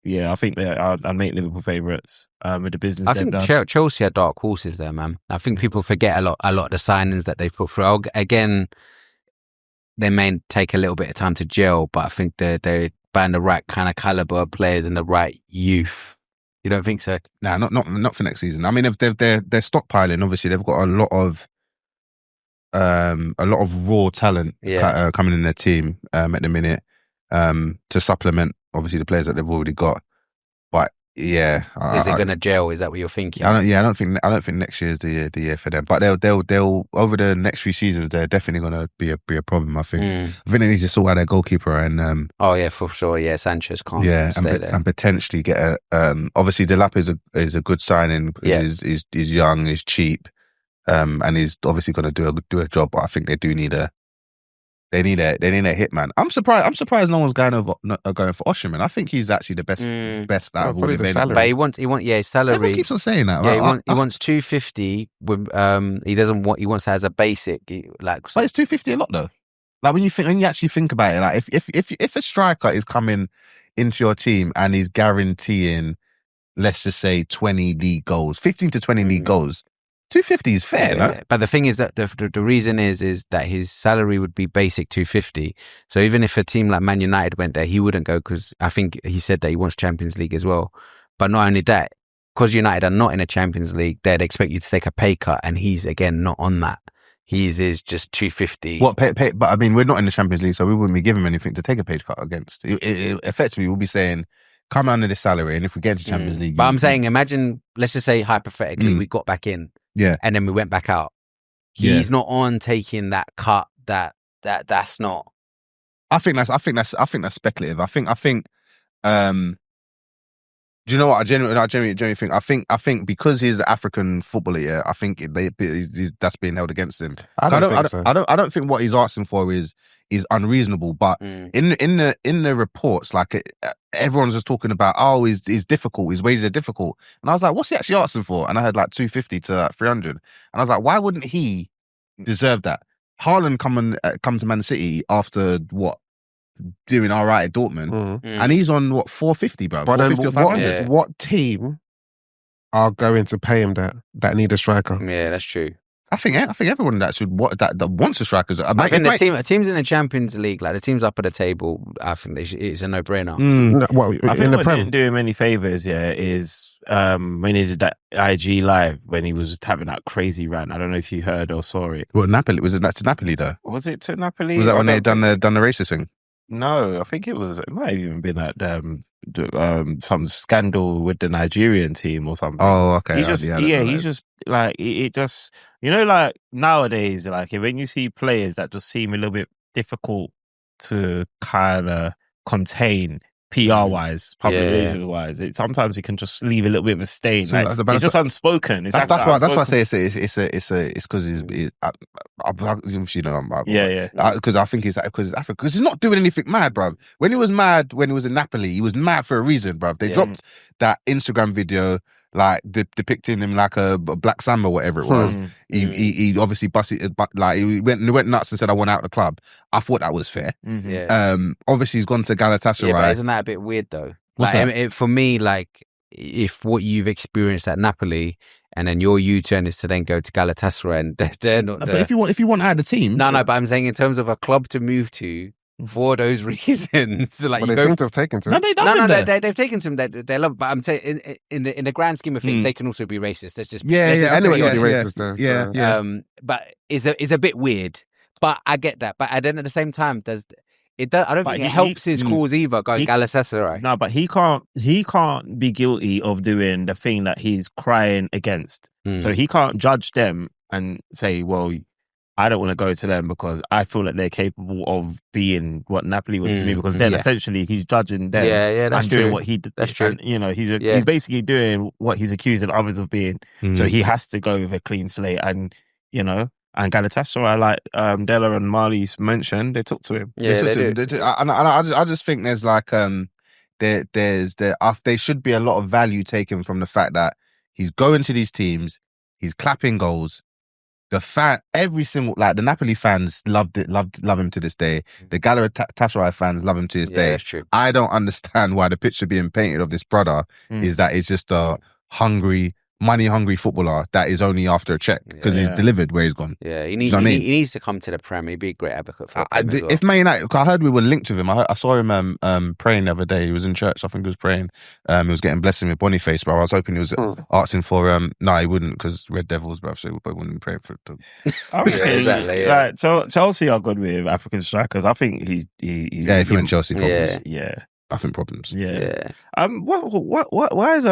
yeah, I think I'd make Liverpool favourites with the business. I think Chelsea are dark horses there, man. I think people forget a lot of the signings that they've put through. Again, they may take a little bit of time to gel, but I think they're buying the right kind of caliber of players and the right youth. You don't think so? Nah, not for next season. I mean, if they're stockpiling, obviously they've got a lot of raw talent coming in their team at the minute to supplement obviously the players that they've already got. But yeah, is it going to gel? Is that what you're thinking? I don't think next year is the year for them. But they'll over the next few seasons they're definitely going to be a problem. I think. I think they need to sort out their goalkeeper and oh yeah, for sure. Yeah, Sanchez can't stay there and potentially get a obviously Delap is a good signing. Is young, is cheap, and he's obviously going to do a job. But I think they do need a. They need a hitman. I'm surprised no one's going for Osimhen. I think he's actually the best out of all the salary. But he wants his salary. Everyone keeps on saying that. Yeah, right? he wants 250. With he wants that as a basic. But it's 250 a lot though. Like when you actually think about it, like if a striker is coming into your team and he's guaranteeing, let's just say 20 league goals, 15 to 20 league goals. 250 is fair, no? But the thing is that the reason is that his salary would be basic 250. So even if a team like Man United went there, he wouldn't go because I think he said that he wants Champions League as well. But not only that, because United are not in a Champions League, they'd expect you to take a pay cut, and he's again not on that. His is just 250. What pay? But I mean, we're not in the Champions League, so we wouldn't be giving him anything to take a pay cut against. Effectively, we'll be saying, come under this salary, and if we get to Champions League, but I'm saying, imagine, let's just say hypothetically, we got back in. Yeah, and then we went back out. He's not on taking that cut. That's not. I think that's speculative. I think. Do you know what? I genuinely think. I think because he's an African footballer, yeah, I think that's being held against him. I don't think what he's asking for is unreasonable. But in the reports, like everyone's just talking about, oh, he's difficult. His wages are difficult, and I was like, what's he actually asking for? And I heard like 250 to 300, and I was like, why wouldn't he deserve that? Haaland come to Man City after what? Doing all right at Dortmund, and he's on what 450, bro. 450 or 500. What team are going to pay him that need a striker? Yeah, that's true. I think everyone that wants a striker. I think the teams in the Champions League, like the teams up at the table, I think it's a no-brainer. Well, I think in the what Prem, didn't do him any favours. Yeah, is when he did that IG live when he was having that crazy rant. I don't know if you heard or saw it. Well, Napoli was it to Napoli though? Was it to Napoli? Was that when they done the racist thing? No, I think it might have even been like some scandal with the Nigerian team or something. Oh, okay. He's just like it just like nowadays, like when you see players that just seem a little bit difficult to kind of contain PR-wise, public relations-wise, sometimes it can just leave a little bit of a stain. So like, it's just unspoken. That's why I say it's because he's obviously because I think it's because Africa, because he's not doing anything mad, bruv. When he was in Napoli, he was mad for a reason, bruv. They dropped that Instagram video like depicting him like a Black Samba, whatever it was. He obviously busted, like he went nuts and said, "I want out of the club." I thought that was fair. Obviously he's gone to Galatasaray. Yeah, but isn't that a bit weird though? What's that? For me, like if what you've experienced at Napoli and then your U-turn is to then go to Galatasaray, and they're not. But if you want out of the team, no. But I'm saying in terms of a club to move to. For those reasons, so like they seem to have taken to him. They've taken to him. They love, but I'm saying in the grand scheme of things, they can also be racist. Let's just Anyway, racist there. So. But it's a bit weird. But I get that. But then at the same time, I don't think it helps his cause either. Going Galatasaray. No, but he can't be guilty of doing the thing that he's crying against. So he can't judge them and say, well, I don't want to go to them because I feel that they're capable of being what Napoli was to me. Because then essentially he's judging them. That's and doing true. what he did. That's true. And, he's basically doing what he's accusing others of being. So he has to go with a clean slate. And and Galatasaray, like Della and Marley's mentioned, they took to him. Yeah, they do. I just think there's like there should be a lot of value taken from the fact that he's going to these teams, he's clapping goals. every single, like the Napoli fans love him to this day. The Galatasaray fans love him to this day. That's true. I don't understand why the picture being painted of this brother is that it's just a money-hungry footballer that is only after a check because he's delivered where he's gone. Yeah, he needs to come to the Prem. He'd be a great advocate for him as well. If Man United, I heard we were linked with him. I saw him praying the other day. He was in church. I think he was praying. He was getting blessing with Boniface, bro. I was hoping he was asking for. No, he wouldn't because Red Devils, bro. So he wouldn't be praying for it. Exactly. Yeah. Like, so Chelsea are good with African strikers. I think he if he went Chelsea, problems. Yeah. I think problems. Yeah. Why is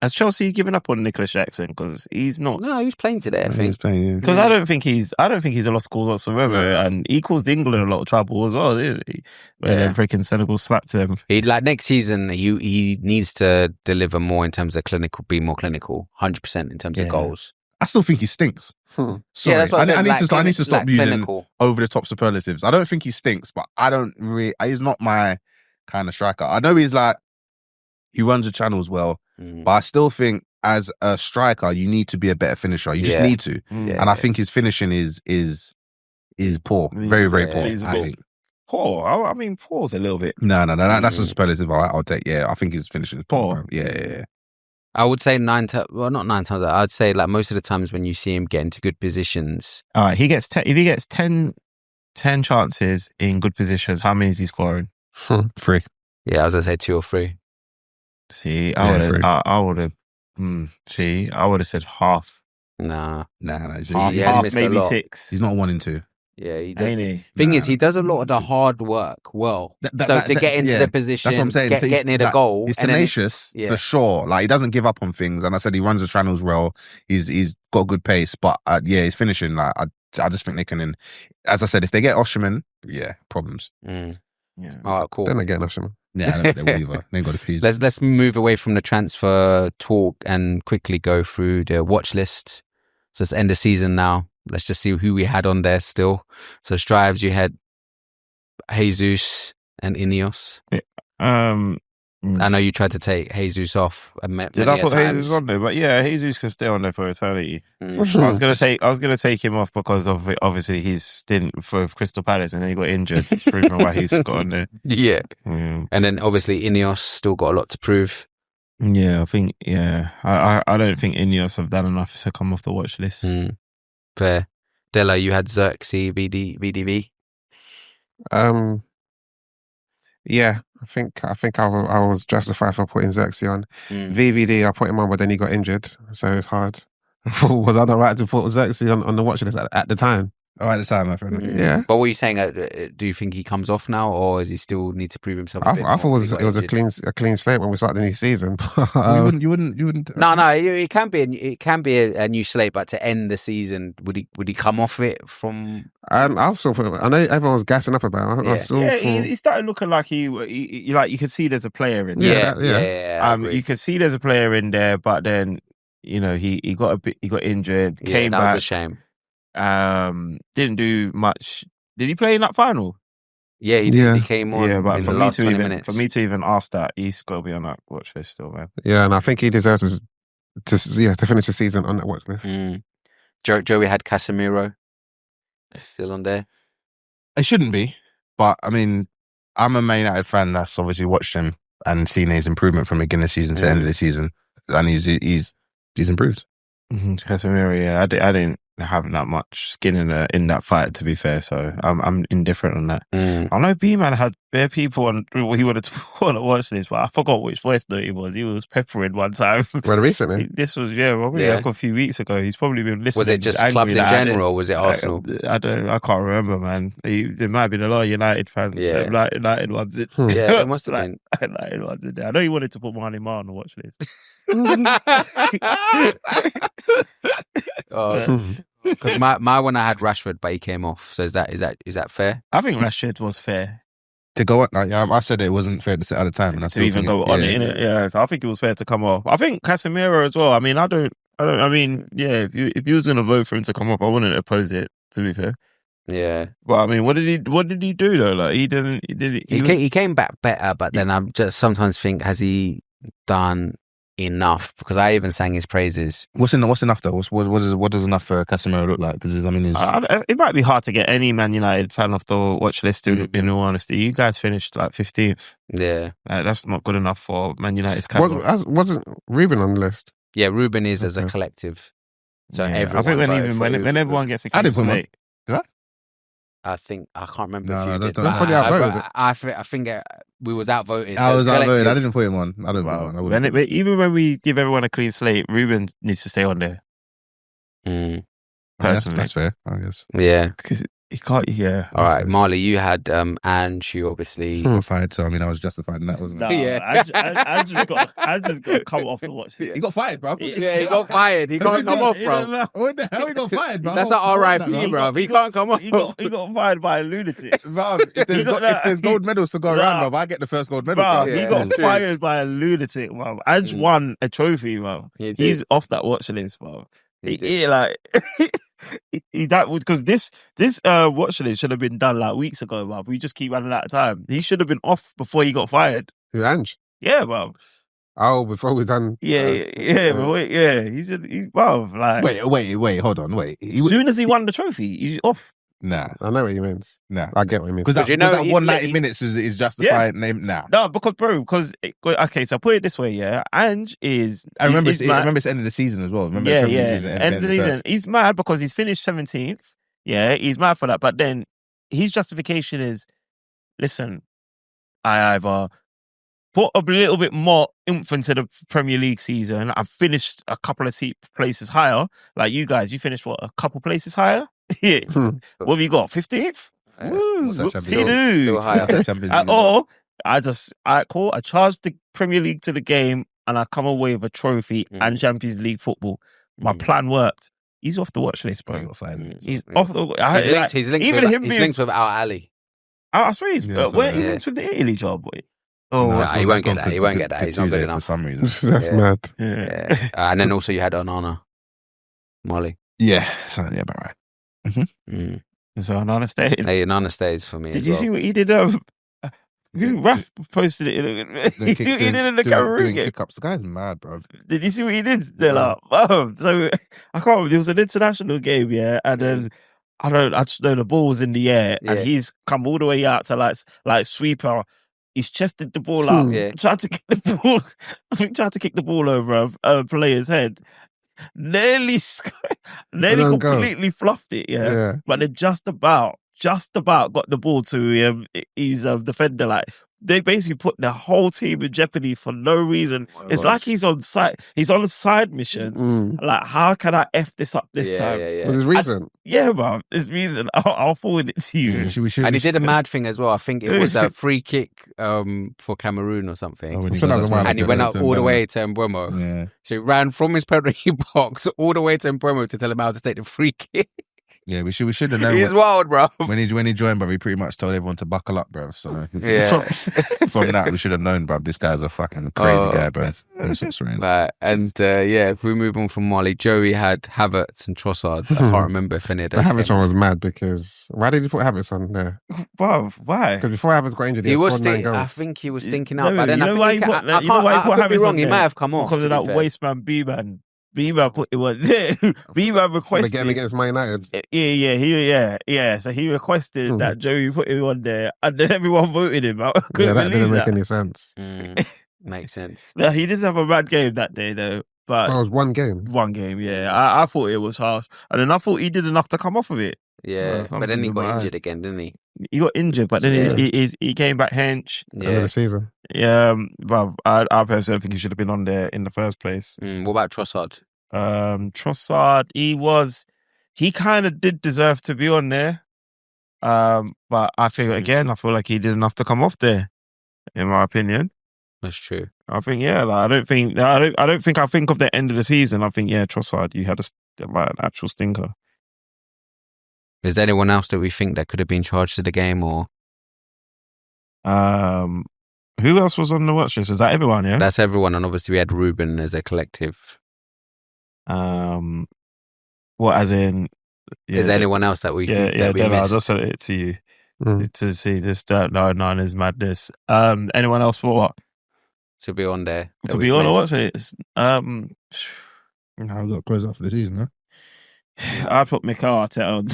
has Chelsea given up on Nicholas Jackson? Because he's not. No, he's playing today. I think he's playing. Because I don't think he's a lost cause whatsoever, and he caused England a lot of trouble as well. Didn't he? When freaking Senegal slapped him. He next season he needs to deliver more in terms of be more clinical, 100% in terms of goals. I still think he stinks. Sorry. Yeah, that's what I need to stop using clinical. over the top superlatives. I don't think he stinks, but I don't really. He's not my kind of striker. I know he's like he runs the channels well. But I still think as a striker, you need to be a better finisher. You just need to. And I think his finishing is poor. Very, very poor. I think. Poor? I mean, poor's a little bit. No. That's a superlative I'll take. Yeah, I think his finishing is poor. Yeah. I would say not 9 times. I'd say like most of the times when you see him get into good positions. All right, if he gets 10 chances in good positions, how many is he scoring? 3. Yeah, I was going to say 2 or 3. See, I would have said half. Nah. Half maybe 6. He's not 1 and 2. Yeah, he does. Ain't he? Thing is, he does a lot of the hard work well. To get into the position, that's what I'm saying. Get near the goal. He's tenacious for sure. Like he doesn't give up on things. And I said he runs the channels well. He's got good pace. But he's finishing. Like I just think they can. As I said, if they get Osimhen, problems. Yeah. All right, cool. Then they get Osimhen. Yeah, they will either. They ain't got a piece. Let's move away from the transfer talk and quickly go through the watch list. So it's end of season now. Let's just see who we had on there still. So Strives, you had Jesus and Ineos. I know you tried to take Jesus off. Did I put Jesus on there? But yeah, Jesus could stay on there for eternity. I was gonna take him off because of obviously his stint for Crystal Palace, and then he got injured, proving why he's got on there. Yeah. And then obviously Ineos still got a lot to prove. Yeah, I think I don't think Ineos have done enough to come off the watch list. Fair. Della, you had Zirkzee, VDV. Yeah, I think I was justified for putting Zirkzee on. VVD, I put him on, but then he got injured, so it's hard. Was I not right to put Zirkzee on the watch list at the time? Oh, at the time, my friend. Yeah. But what are you saying? Do you think he comes off now, or does he still need to prove himself? I thought it was a clean slate when we started the new season. You wouldn't. No, it can be a new slate, but to end the season, would he come off it from? I'll still put him. I know everyone was gassing up about it. He started looking like he like you could see there's a player in there. Yeah. You could see there's a player in there, but then he got injured. Came back. That was a shame. Didn't do much. Did he play in that final? Yeah, he came on. Yeah, but in the last 20 minutes. For me to even ask that, he's got to be on that watch list still, man. Yeah, and I think he deserves to finish the season on that watch list. Joey had Casemiro still on there. It shouldn't be, but I mean, I'm a Man United fan that's obviously watched him and seen his improvement from beginning of the season to the end of the season, and he's improved. Casemiro, yeah, I didn't have that much skin in that fight, to be fair, so I'm indifferent on that. I know B-Man had bare people on he wanted to put on a watch list, but I forgot which voice note he was. He was peppering one time. Well, recently? This was probably like a few weeks ago. He's probably been listening. Was it just clubs in general, or was it Arsenal? I can't remember, man. There might have been a lot of United fans. Yeah. United ones. Yeah, it must have been. United ones in there. I know he wanted to put Marnie Mar on the watch list. Because my one I had Rashford, but he came off. So is that fair? I think Rashford was fair to go on. I said it wasn't fair to sit at the time, and to even go on it. Innit? Yeah, so I think it was fair to come off. I think Casemiro as well. I mean, I mean, yeah. If you was gonna vote for him to come off, I wouldn't oppose it. To be fair. Yeah. But I mean, what did he do though? Like he came back better, but then I just sometimes think, has he done enough, because I even sang his praises. What's enough though? What does enough for Casemiro look like? Because it might be hard to get any Man United fan off the watch list. In all honesty, you guys finished like 15th. Yeah, that's not good enough for Man United's caliber. Wasn't Ruben on the list? Yeah, Ruben is as a collective. So everyone. I think when everyone gets a clean slate. I think I can't remember. No, if you did. that's probably outvoted. I think we was outvoted. I was outvoted. I didn't put him on. I didn't put him on. Even when we give everyone a clean slate, Ruben needs to stay on there. Personally, that's fair. I guess. Yeah, because he can't. Yeah. All right, Marley, you had Ange, you obviously fired. So I mean, I was justified in that, wasn't I? Yeah. I just got to come off the watch. He got fired, bro. Yeah, he got fired. He can't come off, bro. What the hell? He got fired, bro. That's an RIP, bro. He can't come off. He got fired by a lunatic. Bro, if there's gold medals to go around, bro, I get the first gold medal. Bro, he got fired by a lunatic, bro. Ange won a trophy, bro. He's off that watch list, bro. Because this watch list should have been done like weeks ago, bro. We just keep running out of time. He should have been off before he got fired. Who, Ange? Yeah, bro. Oh, before we done. But wait, he should. Bro, like. Wait, hold on, wait. As soon as he won the trophy, he's off. Nah, I know what he means. Nah, I get what he means. Because that 190 minutes is justified. Nah, no, because okay. So put it this way, yeah. Ange is. I remember it's end of the season as well. End of the season. He's mad because he's finished 17th. Yeah, he's mad for that. But then his justification is, listen, I either put a little bit more oomph into the Premier League season. I've finished a couple of places higher. Like you guys, you finished what, a couple places higher? Yeah. What have you got? 15th? Still higher. Or I charge the Premier League to the game and I come away with a trophy and Champions League football. My plan worked. He's off the watch list, bro. He's off the. He's linked with Al Ali. I swear he's linked with the Italy job, boy. Oh, no, he won't get that. He won't get that. He's not big enough for some reason. That's mad. Yeah. And then also you had Onana, Molly. Yeah, about right. So Onana stayed. Hey, Onana stays for me. Did you see what he did? Raf posted it. You see what he did in the Cameroon game? Pickups. The guy's mad, bro. Did you see what he did? They're like, so I can't remember. There was an international game, yeah, and then I just know the ball was in the air, and he's come all the way out to like sweeper. He's chested the ball up, tried to kick the ball over a player's head. Nearly completely fluffed it, but they just about got the ball to his defender. Like they basically put the whole team in jeopardy for no reason. It's like he's on side missions. Like, how can I F this up this time? Was his reason? Bro, there's reason. I'll forward it to you. And he did a mad thing as well. I think it was a free kick for Cameroon or something. And he went up all the way to Mbeumo. Yeah. So he ran from his penalty box all the way to Mbeumo to tell him how to take the free kick. Yeah, we should have known. He's wild, bro. When he joined, bro, he pretty much told everyone to buckle up, bro. So from that, we should have known, bro. This guy's a fucking crazy guy, bro. Right, and if we move on from Molly, Joey had Havertz and Trossard. I can't remember if any of those. The Havertz one was mad because why did he put Havertz on there? Wow, why? Because before Havertz got injured, he scored 9 goals. I think he was thinking out, but then you know why he put Havertz on there? He might have come off because of that waste man B-man. Beamer put him on there. Beamer requested the game against Man United. Yeah. So he requested that Joey put him on there, and then everyone voted him out. That didn't make any sense. Makes sense. No, he didn't have a bad game that day though. But it was one game. One game, yeah. I thought it was harsh, and then I thought he did enough to come off of it. Yeah, but then he got injured again, didn't he? He got injured, but then he came back hench. End of the season. Yeah, but I personally think he should have been on there in the first place. What about Trossard? Trossard, he kind of did deserve to be on there. But I feel like he did enough to come off there, in my opinion. That's true. I think I don't think I think of the end of the season. I think Trossard, you had an actual stinker. Is there anyone else that we think that could have been charged to the game, or who else was on the watch list? Is that everyone? Yeah, that's everyone, and obviously we had Ruben as a collective. What as in? Is there anyone else that we missed? I'll just send it to you to see this. No, is madness. Anyone else for what? to be on there. To be honest, what's it? I've got to close out for the season, huh? I'd put Mikel Arteta on.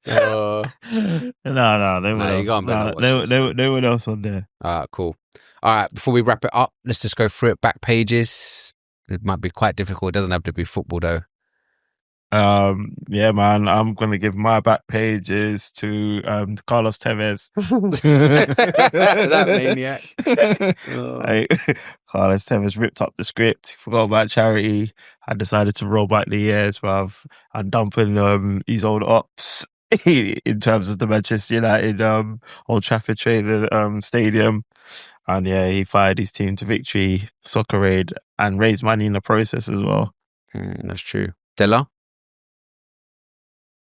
No one else on there. All right, cool. All right, before we wrap it up, let's just go through it. Back pages. It might be quite difficult. It doesn't have to be football though. Yeah, man. I'm gonna give my back pages to Carlos Tevez. That maniac. Carlos Tevez ripped up the script, forgot about charity. I decided to roll back the years, bruv. I'm dumping his old ops in terms of the Manchester United Old Trafford training stadium. And yeah, he fired his team to victory, soccer aid, and raised money in the process as well. That's true. Della?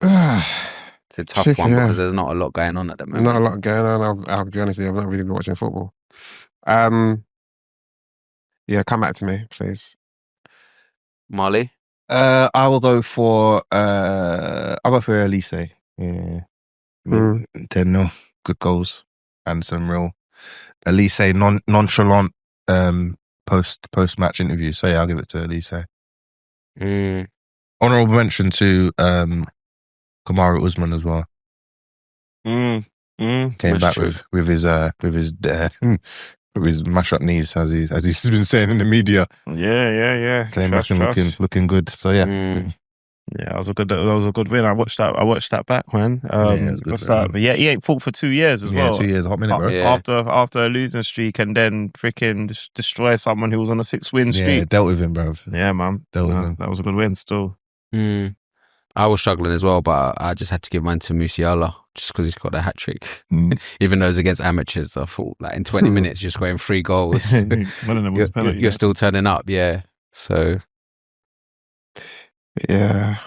It's a tough one because there's not a lot going on at the moment. Not a lot going on. I'll be honest with you, I've not really been watching football. Yeah, come back to me, please. Marley? I will go for Elise. Yeah. 10-0. Good goals and some real Elise nonchalant post match interview. So yeah, I'll give it to Elise. Honourable mention to Kamaru Usman as well. Came back with his mash up knees as he's been saying in the media. Yeah. Came back and looking good. So yeah. Yeah, that was a good win. I watched that back, man. But yeah, he ain't fought for 2 years as well. 2 years, a hot minute, bro. Yeah. After a losing streak and then freaking destroy someone who was on a 6-win streak. Yeah, dealt with him, bro. Yeah, man. Dealt with him. That was a good win still. I was struggling as well, but I just had to give mine to Musiala just because he's got a hat trick. Even though it's against amateurs, I thought like in 20 minutes you're scoring 3 goals. One of them was penalty. You're still turning up, yeah. So yeah,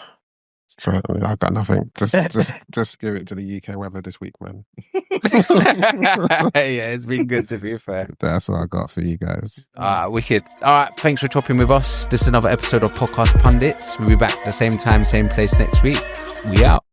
I've got nothing. Just give it to the UK weather this week, man. Yeah, it's been good to be fair. That's what I got for you guys. Wicked. All right, thanks for chopping with us. This is another episode of Podcast Pundits. We'll be back at the same time, same place next week. We out.